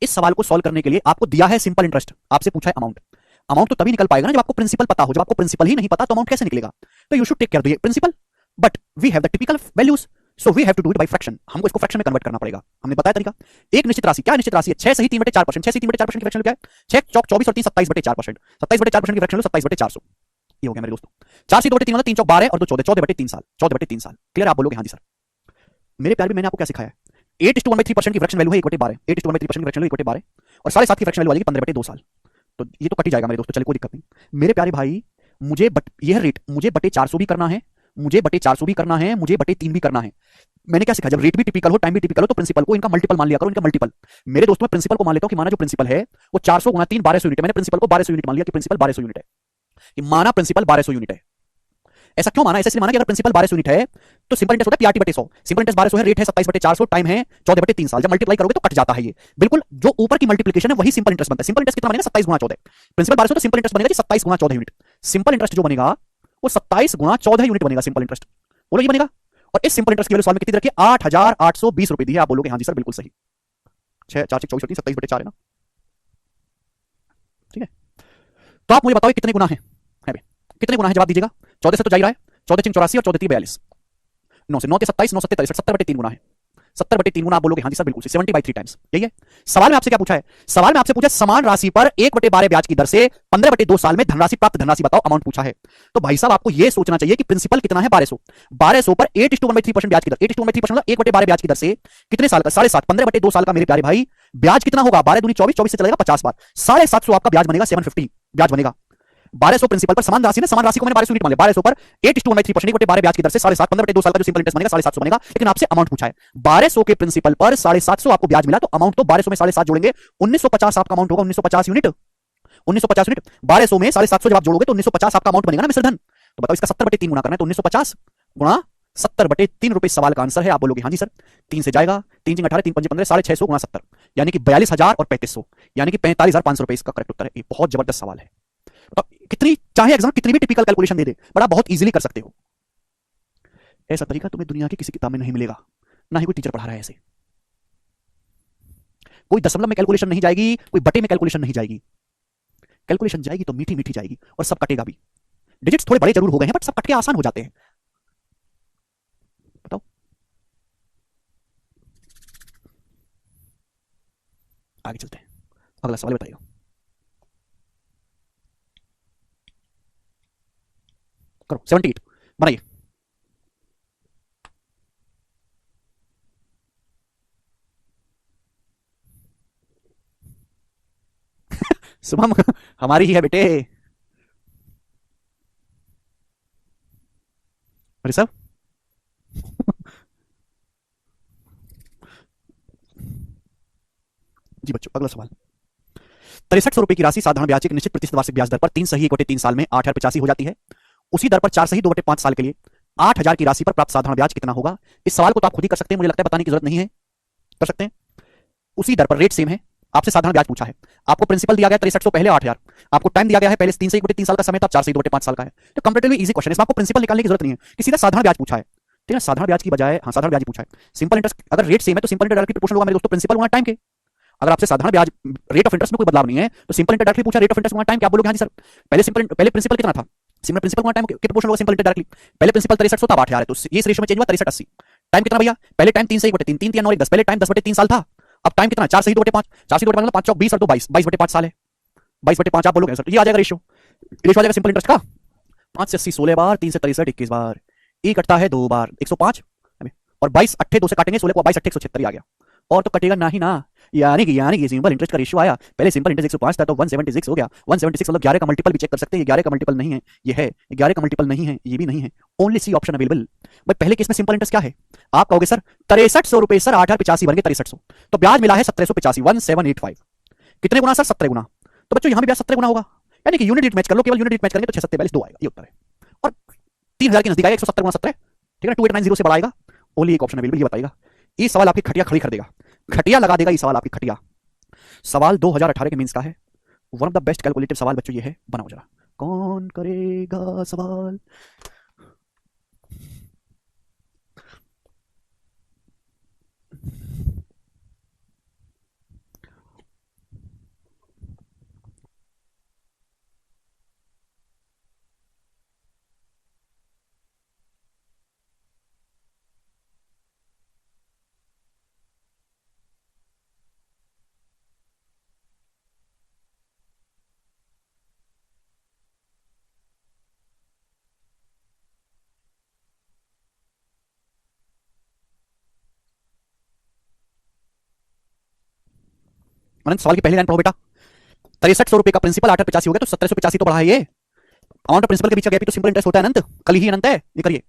इस सवाल को सॉल्व करने के लिए आपको दिया है सिंपल इंटरेस्ट, आपसे पूछा है अमाउंट। अमाउंट तो तभी निकल पाएगा ना जब आपको प्रिंसिपल पता हो। जब आपको प्रिंसिपल ही नहीं पता तो अमाउंट कैसे निकलेगा? तो you should take care the principal, but we have the typical values, so we have to do it by fraction. हमको इसको फ्रैक्शन में कन्वर्ट करना पड़ेगा। हमने बताया तरीका। एक निश्चित राशि, क्या निश्चित राशि है? 6 सही 3/4%, 6 सही 3/4% की फ्रैक्शन क्या है? 6 चौक 24 और 3 27/4%, 27/4% की फ्रैक्शन लो 27/400। ये हो गया मेरे दोस्तों। 4 सही 2/3 मतलब 3 चौक 12 और 2 14, 14/3 साल, 14/3 साल। क्लियर? आप बोलोगे हाँ जी सर। मेरे प्यारे भी मैंने आपको क्या सिखाया है? 8:1/3% की फ्रैक्शन वैल्यू है 1/12, 8:1/3% की फ्रैक्शन वैल्यू 1/12 और 7.5 की फ्रैक्शन वैल्यू आ जाएगी 15/2 साल। तो ये तो कट ही जाएगा मेरे दोस्तों, चलिए कोई दिक्कत नहीं। मेरे प्यारे भाई, मुझे ये रेट मुझे बटे 400 भी करना है, मुझे बटे 400 भी करना है, मुझे बटे 3 भी करना है। मैंने क्या सीखा? जब रेट भी टिपिकल हो, टाइम भी टिपिकल हो, तो प्रिंसिपल को इनका मल्टीपल मान लिया करो, इनका मल्टीपल। मेरे दोस्तों, मैं प्रिंसिपल को मान लेता हूं कि माना जो प्रिंसिपल है वो 400 गुना 3 1200 यूनिट है। मैंने प्रिंसिपल को 1200 यूनिट मान लिया कि प्रिंसिपल 1200 यूनिट है। कि माना प्रिंसिपल 1200 यूनिट है। ऐसा क्यों माना? ऐसा इसलिए माना कि अगर प्रिंसिपल 1200 यूनिट है तो सिंपल इंटरेस्ट होता है PRT/100। सिंपल इंटरेस्ट 1200 है, रेट है 27/400, टाइम है 14/3 साल। जब मल्टीप्लाई करोगे तो कट जाता है ये। बिल्कुल जो ऊपर की मल्टीप्लिकेशन है वही सिंपल इंटरेस्ट बनता है। सिंपल इंटरेस्ट कितना बनेगा? 27 गुना 14। प्रिंसिपल 1200 तो सिंपल इंटरेस्ट बनेगा 27 गुना 14 यूनिट। सिंपल इंटरेस्ट जो बनेगा वो 27 गुना 14 यूनिट बनेगा सिंपल इंटरेस्ट। बोलो ये बनेगा। और इस सिंपल इंटरेस्ट की वैल्यू सॉल्व में कितनी रखी है? 8,820 रुपए दी है। आप बोलोगे हाँ जी सर बिल्कुल सही। 6 4 24 27/4 है ना, ठीक है। तो आप मुझे बताओ कितने गुना है कितने गुना है? जवाब दीजिएगा। 14 से तो जा ही रहा है, 14 84 और 14 42, 9 से 9 के 27, 9 7 63, 70/3 गुना है। 70/3 गुना। आप बोलोगे हाँ जी सर बिल्कुल, 70/3 टाइम्स। यही है सवाल में आपसे क्या पूछा है? सवाल में आपसे पूछा समान राशि पर 1/12 ब्याज की दर से 15/2 साल में धनराशि प्राप्त, धनराशि बताओ, अमाउंट पूछा है। तो भाई साहब आपको यह सोचना चाहिए कि प्रिंसिपल कितना है? 1200 पर 8:1/3% ब्याज की दर, 8:1/3% मतलब 1/12 ब्याज की दर से कितने साल का? 7.5, 15/2 साल का मेरे प्यारे भाई ब्याज कितना होगा? 12 दूनी 24, 24 से चलेगा 50 बार, 750 आपका ब्याज बनेगा, 750 ब्याज बनेगा। 1200 प्रिंसिपल पर समान राशि, समान राशि को मैंने 1200 यूनिट मान लिया। 1200 पर 8:1/3% 1/12 ब्याज की दर से 7.5, 15/2 साल का जो सिंपल इंटरेस्ट बनेगा 750 बनेगा। लेकिन आपसे अमाउंट पूछा है 1200 के प्रिंसिपल पर 750 आपको ब्याज मिला, तो अमाउंट तो 1200 में 750 जोड़ेंगे 1950 आपका अमाउंट होगा। 1950 यूनिट, 1950 यूनिट 1200 में 750 जब आप जोड़ोगे तो 1950 आपका अमाउंट बनेगा ना मिश्र धन। तो बताओ इसका 70/3 गुना करना है, तो 1950 गुणा 70/3 रुपए सवाल का आंसर है। आप बोलोगे हाँ जी सर। 3 से जाएगा, 3 3 18, 3 5 15, 650 गुणा 70 यानी कि 42,000 और 3500 यानी कि 45,500 रुपए इसका करेक्ट उत्तर है। ये बहुत जबरदस्त सवाल है। तो कितनी चाहे एग्जाम कितनी भी टिपिकल कैलकुलेशन दे दे, बड़ा बहुत इजीली कर सकते हो। ऐसा तरीका तुम्हें दुनिया की किसी किताब में नहीं मिलेगा, ना ही कोई टीचर पढ़ा रहा है ऐसे। कोई दशमलव में कैलकुलेशन नहीं जाएगी, कोई बटे में कैलकुलेशन नहीं जाएगी। कैलकुलेशन जाएगी तो मीठी मीठी जाएगी और सब कटेगा भी। डिजिट्स थोड़े बड़े जरूर हो गए हैं बट सब कट के आसान हो जाते हैं। बताओ आगे चलते हैं, अगला सवाल बताइए। करो 78 बनाइए। शुभम हमारी ही है बेटे। ऋषभ जी बच्चों अगला सवाल। 6300 रुपए की राशि साधारण ब्याज एक निश्चित प्रतिशत वार्षिक ब्याज दर पर 3 सही 1/3 साल में 8,085 हो जाती है। उसी दर पर 4 सही 2/5 साल के लिए 8,000 की राशि पर प्राप्त साधारण ब्याज कितना होगा? इस सवाल को तो आप खुद ही कर सकते हैं, मुझे लगता है बताने की जरूरत नहीं है, कर सकते हैं। उसी दर पर रेट सेम है, आपसे साधारण ब्याज पूछा है, आपको प्रिंसिपल दिया गया 6300 पहले 8,000, आपको टाइम दिया गया है पहले 3 से 1/3 साल का समय था, 4 से 2/5 साल का है, तो कंपैरेटिवली इजी क्वेश्चन है, इसमें आपको प्रिंसिपल निकालने की जरूरत नहीं है कि सीधा साधारण ब्याज पूछा है। ठीक है, साधारण ब्याज की बजाय हाँ साधारण ब्याज पूछा है। सिंपल इंटरेस्ट अगर रेट सेम है तो सिंपल इंटरेस्ट डायरेक्टली प्रोपोर्शनल होगा मेरे दोस्तों प्रिंसिपल होगा टाइम के। अगर आपसे साधारण ब्याज रेट ऑफ इंटरेस्ट में कोई बदलाव नहीं है तो सिंपल इंटरेस्ट डायरेक्टली पूछा रेट ऑफ इंटरेस्ट होगा टाइम, क्या बोलोगे? हाँ जी सर पहले प्रिंसिपल कितना था, सिंपल प्रिंसिपल होगा टाइम के प्रोपोर्शनल होगा सिंपल इंटरेस्ट डायरेक्टली। पहले प्रिंसिपल 6300 था, 8,000 है, तो ये इस रेशियो में चेंज हुआ 6380। टाइम कितना भैया? पहले टाइम 3 से 1/3, 3 3 9 10, पहले टाइम 10/3 साल था, अब टाइम कितना? 4 सही 2/5, 4 सही 2/5 मतलब 5 चौक 20 और 2 22, 22/5 साल है, 22/5 आप बोलोगे सर, ये आ जाएगा रेशियो, रेशियो आ जाएगा सिंपल इंटरेस्ट का। 5 से 80 16 बार, 3 से 63 21 बार, ए कटता है 2 बार 105, और 22 अट्ठे 2 से काटेंगे 16 को, 22 अट्ठे 176 आ गया, और तो कटेगा ना ही ना, यानी कि सिंपल इंटरेस्ट का रेशियो आया, पहले सिंपल इंटरेस्ट 105 था तो 176 हो गया, 176 मतलब 11 का मल्टीपल भी चेक कर सकते हैं, ये 11 का मल्टीपल नहीं है, ये है 11 का मल्टीपल नहीं है, ये भी नहीं है, ओनली सी ऑप्शन अवेलेबल। भाई पहले केस में सिंपल इंटरेस्ट क्या है? आप कहोगे सर 6300 रुपए सर 8,085 बन गए 6300, तो ब्याज मिला है 1785 1785, कितने गुना सर? 17 गुना, तो बच्चों यहां भी ब्याज 17 गुना होगा, यानी कि यूनिट रेट मैच कर लो, केवल यूनिट रेट मैच करेंगे तो 6 2 आएगा, ये उत्तर है, और 3000 के नजदीक आएगा 170 गुना 17, ठीक है, 2890 से बड़ा आएगा, ओनली एक ऑप्शन अवेलेबल, ये बताएगा। ये सवाल आपकी खटिया खड़ी कर देगा, खटिया लगा देगा ये सवाल आपकी खटिया। सवाल 2018 के मींस का है, one of the best calculative सवाल बच्चों ये है, बनाओ जरा, कौन करेगा सवाल? अनंत सवाल की पहली लाइन पढ़ो बेटा। 6300 रुपए का प्रिंसिपल 8,085 हो गया तो 1785 तो बढ़ा है, ये अमाउंट ऑफ प्रिंसिपल के बीच का गैप ही तो सिंपल इंटरेस्ट होता है अनंत, कल ही अनंत है, ये करिए।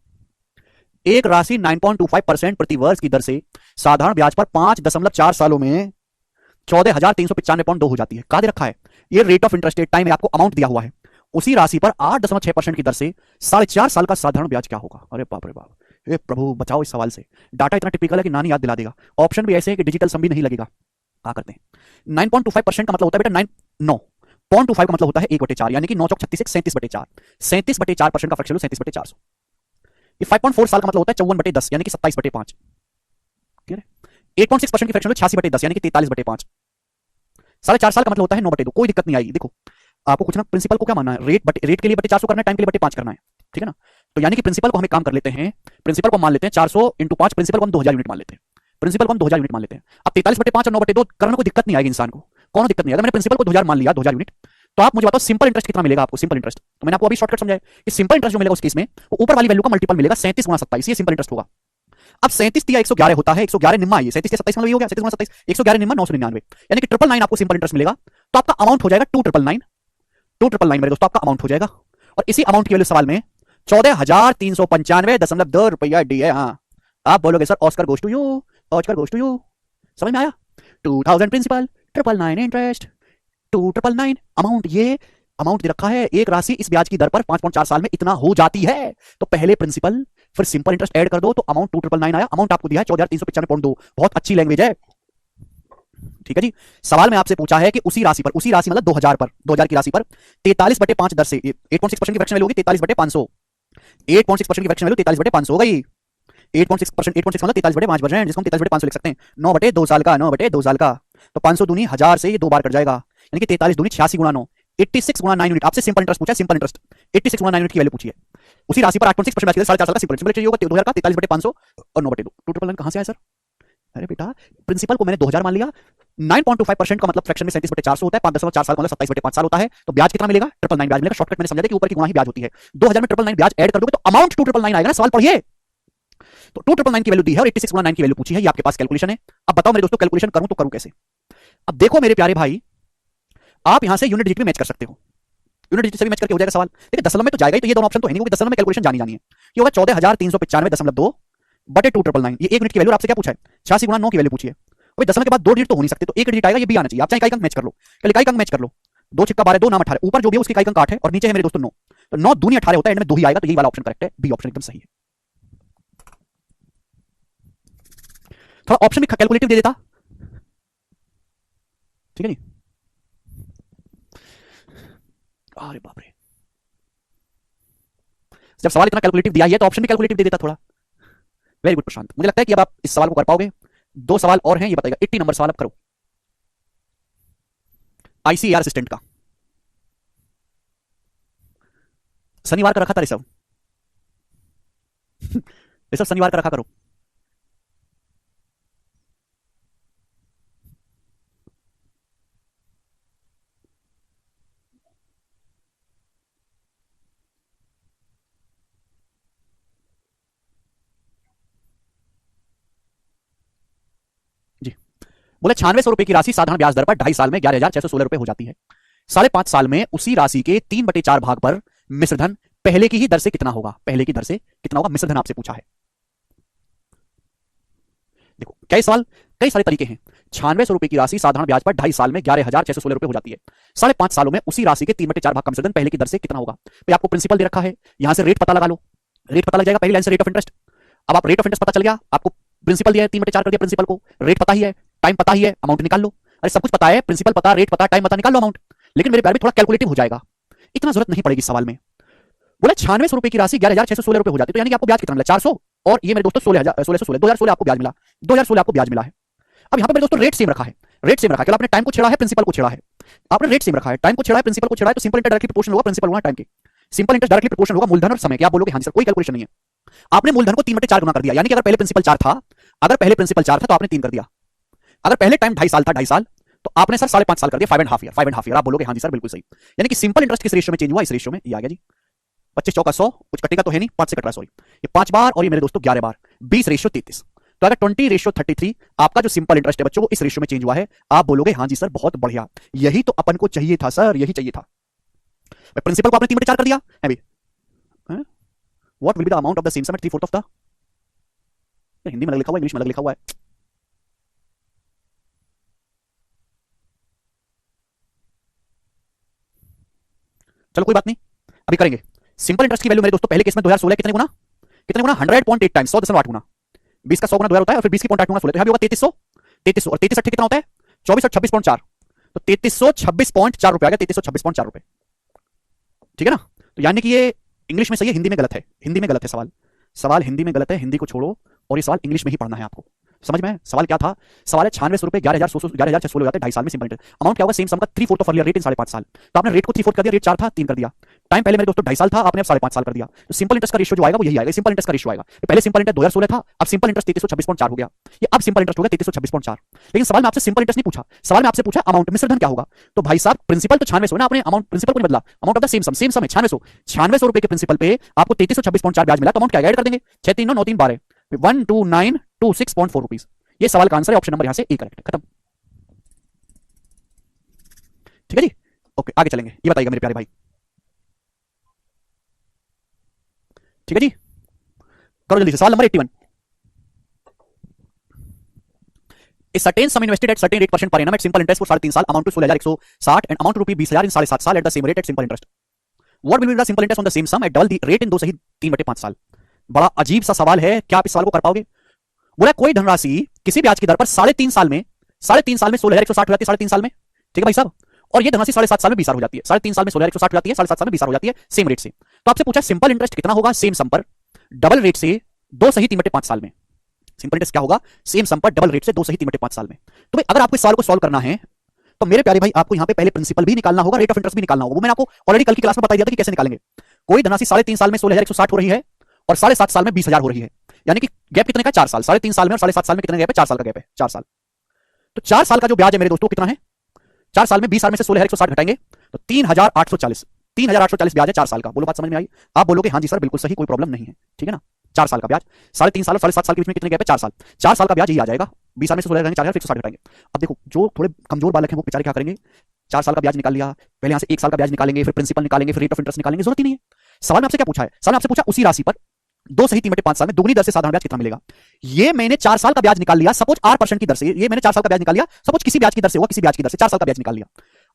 एक राशि 9.25% प्रति वर्ष की दर से साधारण ब्याज पर 5.4 सालों में 14,395.2 हो जाती है, कहा दे रखा है, ये रेट ऑफ इंटरेस्ट टाइम है, आपको अमाउंट दिया हुआ है, उसी राशि पर 8.6% की दर से 4.5 साल का साधारण ब्याज क्या होगा? अरे बाप रे बाप, हे प्रभु बचाओ इस सवाल से, डाटा इतना टिपिकल है कि नानी याद दिला देगा, ऑप्शन भी ऐसे है कि डिजिटल सम भी नहीं लगेगा। क्या करते हैं, 9.25% का मतलब होता है बेटा 9.25 का मतलब होता है 1/4, यानी कि 9 चौक 36 37/4, 37/4% का फ्रैक्शन लो 37/400। ये 5.4 साल का मतलब होता है 54/10, यानी कि 27/5। क्लियर है? 8.6% की फ्रैक्शन लो 86/10, यानी कि 43/5। 4.5 साल का मतलब होता है 9/2, कोई दिक्कत नहीं आएगी। देखो आपको कुछ ना प्रिंसिपल को क्या मानना है, रेट के लिए 400 करना है, टाइम के लिए 5 करना है, ठीक है ना, तो यानी कि प्रिंसिपल को हम एक काम कर लेते हैं, प्रिंसिपल को मान लेते हैं 400 × 5, प्रिंसिपल को हम 2000 यूनिट मान लेते हैं, प्रिंसिपल को हम 2000 यूनिट मान लेते हैं। अब 43/5 और 9/2 करने में कोई दिक्कत नहीं आएगी इंसान को, कौन दिक्कत नहीं आएगा। मैंने प्रिंसिपल को 2000 मान लिया, 2000 यूनिट, तो आप मुझे बताओ सिंपल इंटरेस्ट कितना मिलेगा आपको? सिंपल इंटरेस्ट तो मैंने आपको अभी शॉर्टकट समझाया कि सिंपल इंटरेस्ट जो मिलेगा उस केस में वो ऊपर वाली वैल्यू का मल्टीपल मिलेगा, 37 × 27, ये सिंपल इंटरेस्ट होगा। अब 37 दिया 111 होता है, 111 निम्मा, ये 37 27 मतलब ये हो गया, 37 × 27 111 निम्मा 999, यानी कि 999 आपको सिंपल इंटरेस्ट मिलेगा, तो आपका अमाउंट हो जाएगा 2,999 मेरे दोस्तों, आपका अमाउंट हो जाएगा, और इसी अमाउंट की वैल्यू सवाल में 14,395.2 रुपया डी है। हाँ आप बोलोगे sir Oscar goes to you, Oscar goes to you, समझ में आया? 2000 प्रिंसिपल, 999 इंटरेस्ट, 2,999 अमाउंट, ये अमाउंट दे रखा है, एक राशि इस ब्याज की दर पर 5.4 साल में इतना हो जाती है, तो पहले प्रिंसिपल फिर सिंपल इंटरेस्ट ऐड कर दो तो अमाउंट 2,999 आया, अमाउंट आपको दिया है 14,395.2, बहुत अच्छी लैंग्वेज है, ठीक है जी। सवाल में आपसे पूछा है कि उसी राशि मतलब 2000 की राशि पर 43/5 दर से 8.6% की फ्रैक्शन वैल्यू होगी 43/500, 8.6% की फ्रैक्शन वैल्यू 43/500 हो गई, 8.6% 8.6 मतलब 43/5 बच रहे हैं, जिसको हम 43/500 लिख सकते हैं, 9/2 साल का, 9/2 साल का, तो 500 दूनी 1000 से ये 2 बार कट जाएगा, यानी कि 43 दूनी 86 × 9, 86 गुणा 9 यूनिट, आपसे सिंपल इंटरेस्ट पूछा है, सिंपल इंटरेस्ट 86 गुणा 9 यूनिट की वैल्यू पूछी है। उसी राशि पर 8.6% ब्याज के साढ़े 4 साल का सिंपल इंटरेस्ट होगा 2000 का 43/500 और 9/2 2 कहां से आया सर? अरे बेटा प्रिंसिपल को मैंने 2000 मान लिया, 9.25% का मतलब फ्रैक्शन में 37/400 होता है, 5.4 साल का मतलब 27/5 साल होता है, तो ब्याज कितना मिलेगा? 999 ब्याज मिलेगा। शॉर्टकट मैंने समझा कि ऊपर की गुणा ही ब्याज होती है। 2000 में 999 ब्याज ऐड कर दोगे तो अमाउंट 2999 आएगा ना, सवाल पढ़िए। तो 2999 की वैल्यू दी है और 86 गुणा 9 की वैल्यू पूछी है, ये आपके पास कैलकुलेशन है। अब बताओ मेरे दोस्तों कैलकुलेशन करूं तो करूं कैसे? अब देखो मेरे प्यारे भाई, आप यहां से यूनिट डिजिट में मैच कर सकते हो, यूनिट डिजिट से भी मैच करके हो जाएगा सवाल। देखिए दशमलव में तो जाएगा ही, तो ये दोनों ऑप्शन तो है नहीं, क्योंकि दशमलव में कैलकुलेशन जानी है। ये होगा 14395.2 बटे 2999। ये एक यूनिट की वैल्यू आपसे क्या पूछा है? 86 गुणा 9 की वैल्यू पूछी है। भाई दशमलव के बाद 2 डिजिट तो हो नहीं सकते, तो एक डिजिट आएगा, ये भी आना चाहिए। आप चाहे इकाई अंक मैच कर लो, कल इकाई अंक मैच कर लो। 2 छिक्का 12 2 नाम 18, ऊपर जो भी है उसकी इकाई अंक 8 है और नीचे है मेरे दोस्तों 9, तो 9 दूनी 18 होता है, एंड में 2 ही आएगा, तो यही वाला ऑप्शन करेक्ट है, बी ऑप्शन एकदम सही है। थोड़ा ऑप्शन में कैलकुलेटिव दे देता, ठीक है जी। अरे बाप रे, जब सवाल इतना कैलकुलेटिव दिया है तो ऑप्शन भी कैलकुलेटिव दे देता थोड़ा। वेरी गुड प्रशांत, मुझे लगता है कि अब आप इस सवाल को कर पाओगे। 2 सवाल और हैं, ये बताइएगा। 80 नंबर सवाल अब करो, आईसीआर असिस्टेंट का। शनिवार का रखा था ऋषभ, ऋषभ शनिवार का रखा करो। जी, बोले 9600 रुपए की राशि साधारण ब्याज दर पर 2.5 साल में 11,616 रुपए हो जाती है। 5.5 साल में उसी राशि के 3/4 भाग पर मिश्रधन पहले की ही दर से कितना होगा? पहले की दर से कितना होगा मिश्रधन आपसे पूछा है। देखो कई सवाल, कई सारे तरीके हैं। 9600 रुपए की राशि साधारण ब्याज पर 2.5 साल में 11,616 रुपए हो जाती है। 5.5 सालों में उसी राशि के 3/4 भाग का मिश्रधन पहले की दर से कितना होगा? भाई आपको प्रिंसिपल दे रखा है, यहां से रेट पता लगा लो, रेट पता लग जाएगा पहली लाइन से, रेट ऑफ इंटरेस्ट। अब आप रेट ऑफ इंटरेस्ट पता चल गया, आपको प्रिंसिपल दिया है 3/4 कर दिया प्रिंसिपल को, रेट पता ही है, टाइम पता ही है, अमाउंट निकाल लो। अरे सब कुछ पता है, प्रिंसिपल पता, रेट पता, टाइम पता, निकाल लो अमाउंट। लेकिन मेरे प्यार में थोड़ा कैलकुलेटिव हो जाएगा, इतना जरूरत नहीं पड़ेगी सवाल में। बोला 9600 रुपए की राशि 11,616 रुपए हो जाती है, तो यानी कि आपको ब्याज कितना मिला? 400, और ये मेरे दोस्तों 16,16 2016 आपको ब्याज मिला, 2016 आपको ब्याज मिला है। अब यहाँ पे मेरे दोस्तों रेट सेम रखा है, रेट सेम रखा है, आपने टाइम को छेड़ा है, प्रिंसिपल को छेड़ा है। आपने रेट सेम रखा है, टाइम को छेड़ा है, प्रिंसिपल को छेड़ा है, तो सिंपल इंटरेस्ट डायरेक्टली प्रोपोर्शनल होगा प्रिंसिपल गुना टाइम के। सिंपल इंटरेस्ट डायरेक्टली प्रोपोर्शनल होगा मूलधन और समय के। आप बोलोगे हाँ जी सर, कोई कैलकुलेशन नहीं है। आपने मूलधन को 3/4 गुना कर दिया, यानी कि अगर पहले प्रिंसिपल 4 था, अगर पहले प्रिंसिपल 4 था तो आपने 3 कर दिया। अगर पहले टाइम 2.5 साल था, 2.5 साल, तो आपने सर 5.5 साल कर दिया, 5.5 ईयर, 5.5 ईयर। आप बोलोगे हाँ जी सर बिल्कुल सही। यानी कि सिंपल इंटरेस्ट किस रेशियो में चेंज हुआ? इस रेशियो में। ये आ गया जी, 25 चौका 100, कुछ कटेगा तो है नहीं, 5 से कट रहा है, सॉरी। ये 5 बार और ये मेरे दोस्तों 11 बार, 20:33। तो अगर 20:33 आपका जो सिंपल इंटरेस्ट है बच्चों वो इस रेशियो में चेंज हुआ है, आप बोलोगे हाँ जी सर बहुत बढ़िया, यही तो अपन को चाहिए था सर, यही चाहिए था। प्रिंसिपल को आपने 3/4 कर दिया है भाई। What will be the amount of the same sum at 3/4 of the, Hindi में अलग लिखा हुआ है, इंग्लिश में अलग लिखा हुआ है। चलो कोई बात नहीं, अभी करेंगे। सिंपल इंटरेस्ट की वैल्यू मेरे दोस्तों पहले केस में 2016 कितने गुना, कितने गुना? 100.8 टाइम्स, 100.8 गुना। 20 का 100 गुना 2000 होता है, और फिर 20 की 0.8 गुना 16, तो यहां भी होगा 3300, 3300 और 33 कितना होता है? 24 और 26.4, तो 3326.4 रुपए आ गया, 3326.4 रुपए, ठीक है ना। तो यानी कि ये इंग्लिश में सही है, हिंदी में गलत है, हिंदी में गलत है सवाल, सवाल हिंदी में गलत है, हिंदी को छोड़ो और ये सवाल इंग्लिश में ही पढ़ना है आपको। समझ में? सवाल क्या था? सवाल है 9600 रुपए 11,616 हो जाते हैं 2.5 साल में सिंपल इंटरेस्ट। अमाउंट क्या होगा? सेम सम का 3/4 ऑफ अर्लियर रेट इन 5.5 साल। तो आपने रेट को 3/4 कर दिया, रेट 4 था 3 कर दिया। टाइम पहले मेरे दोस्तों 2.5 साल था, आपने अब 5.5 साल कर दिया। तो सिंपल इंटरेस्ट का रेशियो जो आएगा वो यही आएगा, सिंपल इंटरेस्ट का रेशियो आएगा। पहले सिंपल इंटरेस्ट 2016 था, अब सिंपल इंटरेस्ट 3326.4 हो गया, ये अब सिंपल इंटरेस्ट हो गया 3326.4। लेकिन सवाल में आपसे सिंपल इंटरेस्ट नहीं पूछा, सवाल में आपसे पूछा अमाउंट, मिश्रधन क्या होगा। तो भाई साहब प्रिंसिपल तो 9600 ना, आपने अमाउंट प्रिंसिपल को नहीं बदला, अमाउंट ऑफ द सेम सम है 9600। 9600 रुपए के प्रिंसिपल पे आपको 3326.4 ब्याज मिला, तो अमाउंट क्या ऐड कर देंगे? 6 3 9 3 12 12926.4 रुपीज। ये सवाल का आंसर है, ऑप्शन नंबर यहां से ए करेक्ट, खत्म। ठीक है जी, ओके आगे चलेंगे। ये बताइएगा मेरे प्यारे भाई, ठीक है जी, करो जल्दी से सवाल number 81। A certain sum invested at certain rate % per annum at simple interest for 3.5 साल amount to 16,160 and amount to रुपये 20,000 in 7.5 साल at the same rate at simple interest. What will be the simple interest on the same sum at double the rate in 2 सही 3/5 साल? बड़ा अजीब सा सवाल है, क्या आप इस सवाल को कर पाओगे? बोला कोई धनराशि किसी ब्याज की दर पर 3.5 साल में 16,160 हो जाती है 3.5 साल में, ठीक है भाई साहब, और ये धनराशि 7.5 साल में 20 हो जाती है, 3.5 साल में 16,160 हो जाती है, 7.5 साल में 20 हो जाती है सेम रेट से। तो आपसे पूछा सिंपल इंटरेस्ट कितना होगा सेम सम पर डबल रेट से 2 सही 3/5 साल में। सिंपल इंटरेस्ट क्या होगा सेम सम पर डबल रेट से 2 सही 3/5 साल में। तो भाई अगर आपको इस सवाल को सॉल्व करना है तो मेरे प्यारे भाई आपको यहां पे पहले प्रिंसिपल भी निकालना होगा, रेट ऑफ इंटरेस्ट भी निकालना होगा। वो मैंने आपको ऑलरेडी कल की क्लास में बता दिया था कि कैसे निकालेंगे। कोई धनराशि 3.5 साल में 16,160 हो रही है और 7.5 साल में 20,000 हो रही है, यानी कि गैप कितने का? 4 साल। 3.5 साल में और 7.5 साल में कितने गैप है? 4 साल का गैप है, 4 साल। तो 4 साल का जो ब्याज है मेरे दोस्तों कितना है? 4 साल में 20 साल में से 16,160 घटाएंगे तो 3,840, 3,840 ब्याज है 4 साल का। बोलो बात समझ में आई? आप बोलोगे हाँ जी सर बिल्कुल सही, कोई प्रॉब्लम नहीं है, ठीक है ना। 4 साल का ब्याज, 3.5 साल और 7.5 साल के बीच में कितने गैप है? 4 साल। 4 साल का ब्याज ये आ जाएगा, 20 साल में से 16 घटाएंगे 4,160 घटाएंगे। अब देखो जो थोड़े कमजोर बालक हैं वो बेचारे क्या करेंगे, 4 साल का ब्याज निकाल लिया, पहले यहां से 1 साल का ब्याज निकालेंगे, फिर प्रिंसिपल निकालेंगे, फिर रेट ऑफ इंटरेस्ट निकालेंगे, जरूरत ही नहीं है। सवाल में आपसे क्या पूछा है? सवाल में आपसे पूछा उसी राशि पर 2 सही 3 बटे 5 साल में दुगनी दर से साधारण ब्याज कितना मिलेगा। ये मैंने 4 साल का ब्याज निकाल लिया, सपोज 8% की दर से, ये मैंने 4 साल का ब्याज निकाल लिया, सपोज किसी ब्याज की दर से होगा, किसी ब्याज की दर से 4 साल का ब्याज निकाल लिया।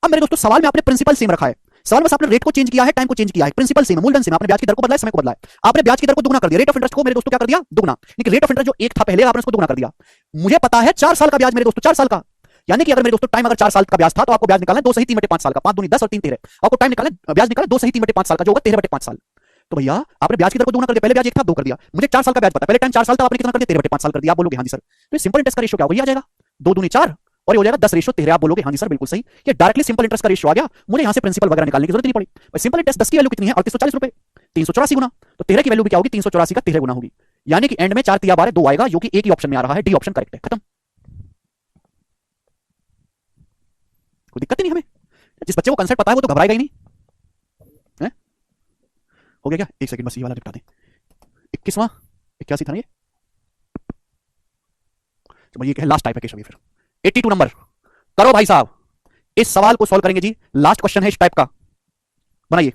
अब मेरे दोस्तों सवाल में आपने प्रिंसिपल सेम रखा है, सवाल बस आपने रेट को चेंज किया है, टाइम को चेंज किया है, प्रिंसिपल सेम, मूलधन सेम, आपने ब्याज की दर को बदला है, समय को बदला है, आपने ब्याज की दर को दुगना कर दिया, रेट ऑफ इंटरेस्ट को मेरे दोस्तों क्या कर दिया? दुगना। लेकिन रेट ऑफ इंटरेस्ट जो एक था पहले आपने उसको दुगना कर दिया। मुझे पता है 4 साल का ब्याज मेरे दोस्तों, 4 साल का, यानी कि अगर मेरे दोस्तों टाइम अगर 4 साल का ब्याज था तो आपको ब्याज निकालना है 2 सही 3 बटे 5 साल का, 5 दूनी 10 और 3 13, आपको टाइम निकालना ब्याज निकालना 2 सही 3 बटे 5 साल का जो होगा 13 बटे 5 साल। तो भैया आपने ब्याज की दर को दुगना कर दिया, पहले ब्याज एक था 2 कर दिया, मुझे 4 साल का ब्याज पता, पहले टाइम 4 साल था, आपने कितना कर दिया? 13 बटे 5 साल कर दिया। आप बोलोगे हाँ जी सर, तो सिंपल इंटरेस्ट का रेशियो क्या होगा? ये आ जाएगा 2 दूनी 4 और ये हो जाएगा 10 रेशियो 13। आप बोलोगे हाँ जी सर बिल्कुल सही, ये डायरेक्टली सिंपल इंटरेस्ट का रेशियो आ गया, मुझे यहां से प्रिंसिपल वगैरह निकालने की जरूरत नहीं पड़ी। सिंपल इंटरेस्ट 10 की वैल्यू कितनी है? 3840 रुपए, 384 गुना, तो 13 की वैल्यू भी क्या होगी? 384 का 13 गुना होगी, यानी कि एंड में 4 3 12 2 आएगा, जो कि एक ही ऑप्शन में आ रहा है, डी ऑप्शन करेक्ट है। खत्म, कोई दिक्कत ही नहीं हमें। जिस बच्चे को कंसेप्ट पता है वो तो घबराएगा ही नहीं है? हो गया क्या? एक सेकंड बस ये वाला निपटा दें। 21वां 81 था ना ये, तो ये क्या है? लास्ट टाइप है केशव, फिर 82 नंबर करो भाई साहब, इस सवाल को सॉल्व करेंगे जी, लास्ट क्वेश्चन है इस टाइप का, बनाइए।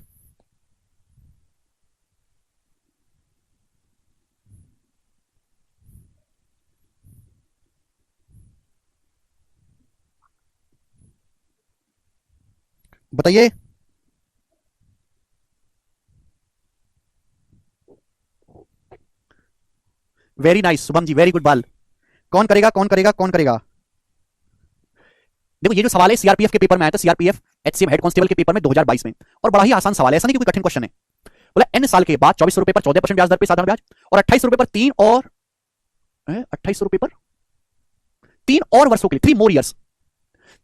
बताइए। Very nice Shubham ji, very good बाल। कौन करेगा कौन करेगा कौन करेगा? देखो ये जो सवाल है सीआरपीएफ के पेपर में आया था, सीआरपीएफ एचसीएम हेड कांस्टेबल के पेपर में 2022 में, और बड़ा ही आसान सवाल है, ऐसा नहीं कि कोई कठिन क्वेश्चन है। बोला एन साल के बाद 2400 रुपए पर 14% ब्याज दर पे साधारण ब्याज और 28 रुपए पर 28 रुपए पर 3 और वर्षों के लिए 3 मोर ईयर्स,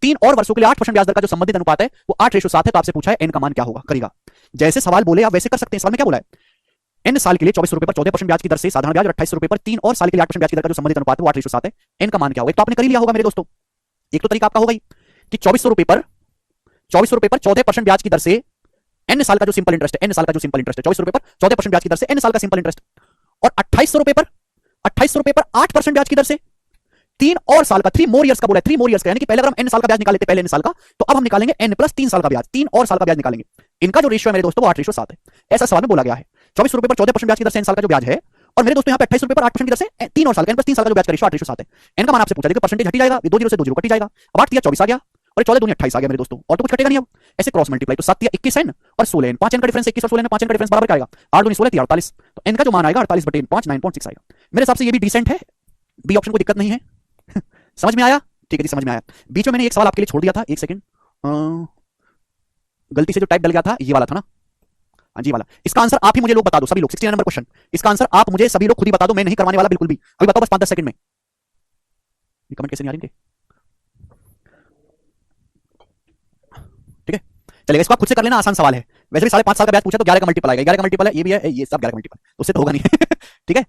3 और वर्षों के लिए 8% ब्याज दर का जो संबंधित अनुपात है वो 8:7 है। तो आपसे पूछा है एन का मान क्या होगा, करेगा। जैसे सवाल बोले आप वैसे कर सकते हैं। सवाल में क्या बोला है? एन साल के लिए 24 रुपए पर 14% ब्याज की दर से साधारण ब्याज और 28 रुपए पर 3 और साल के लिए 8% ब्याज की दर का जो संबंधित अनुपात है वो 8:7 है। एन का मान क्या होगा? एक तो आपने कर ही लिया होगा मेरे दोस्तों, एक तो तरीका आपका होगा ही कि 2400 रुपए पर 14% ब्याज की दर से एन साल का जो सिंपल इंटरेस्ट है, एन साल का जो सिंपल इंटरेस्ट है 2400 रुपए पर 14% ब्याज की दर से एन साल का सिंपल इंटरेस्ट, और 2800 रुपए पर 8% ब्याज की दर से 3 और साल का, 3 मोर ईयर्स का बोला है, 3 मोर ईयर्स का, यानी कि पहले अगर हम एन साल का ब्याज निकाल लेते पहले एन साल का, तो अब हम निकालेंगे एन प्लस 3 साल का ब्याज, 3 और साल का ब्याज निकालेंगे। इनका जो रेशियो है मेरे दोस्तों वो 8:7 है। ऐसा सवाल में बोला गया है। 24 रुपए पर 14% ब्याज की दर से एन साल का जो ब्याज है, और मेरे दोस्तों यहाँ पे 28 रुपए पर 8% की दर से 3 और साल का एन प्लस 3 साल का जो ब्याज का रेशियो 8:7 है। एन का मान आपसे पूछा, देखो परसेंटेज हटी जाएगा, 2 जीरो से 2 जीरो कटी जाएगा, अब 8 24 आ गया और 14 दूनी 28 आ गया मेरे दोस्तों, और तो कुछ कटेगा नहीं। अब ऐसे क्रॉस मल्टीप्लाई तो 7 21 एन और 16 एन, 5 एन का डिफरेंस 21 और 16 में 5 एन का डिफरेंस बराबर क्या आएगा? 8 दूनी 16 48, तो एन का जो मान आएगा 48 बटे 5 9.6 आएगा। मेरे हिसाब से ये भी डिसेंट है, बी ऑप्शन कोई दिक्कत नहीं है। समझ में आया? ठीक है जी, समझ में आया। बीच में मैंने एक सवाल आपके लिए छोड़ दिया था, एक सेकंड, गलती से जो टाइप डल गया था ये वाला था ना, हाँ जी वाला। इसका आंसर आप ही मुझे लोग बता दो, सभी लोग, 69 नंबर क्वेश्चन, इसका आंसर आप मुझे सभी लोग खुद ही बता दो, मैं नहीं करवाने वाला बिल्कुल भी। अभी बताओ बस 5-10 सेकंड में। ये कमेंट कैसे नहीं आ रहे? ठीक है चलेगा, इसको आप खुद से कर लेना, आसान सवाल है। वैसे भी 5.5 साल का ब्याज पूछा तो 11 का मल्टीपल आएगा, 11 का मल्टीपल है, ये भी है, ये सब 11 का मल्टीपल, उससे तो होगा नहीं। ठीक है।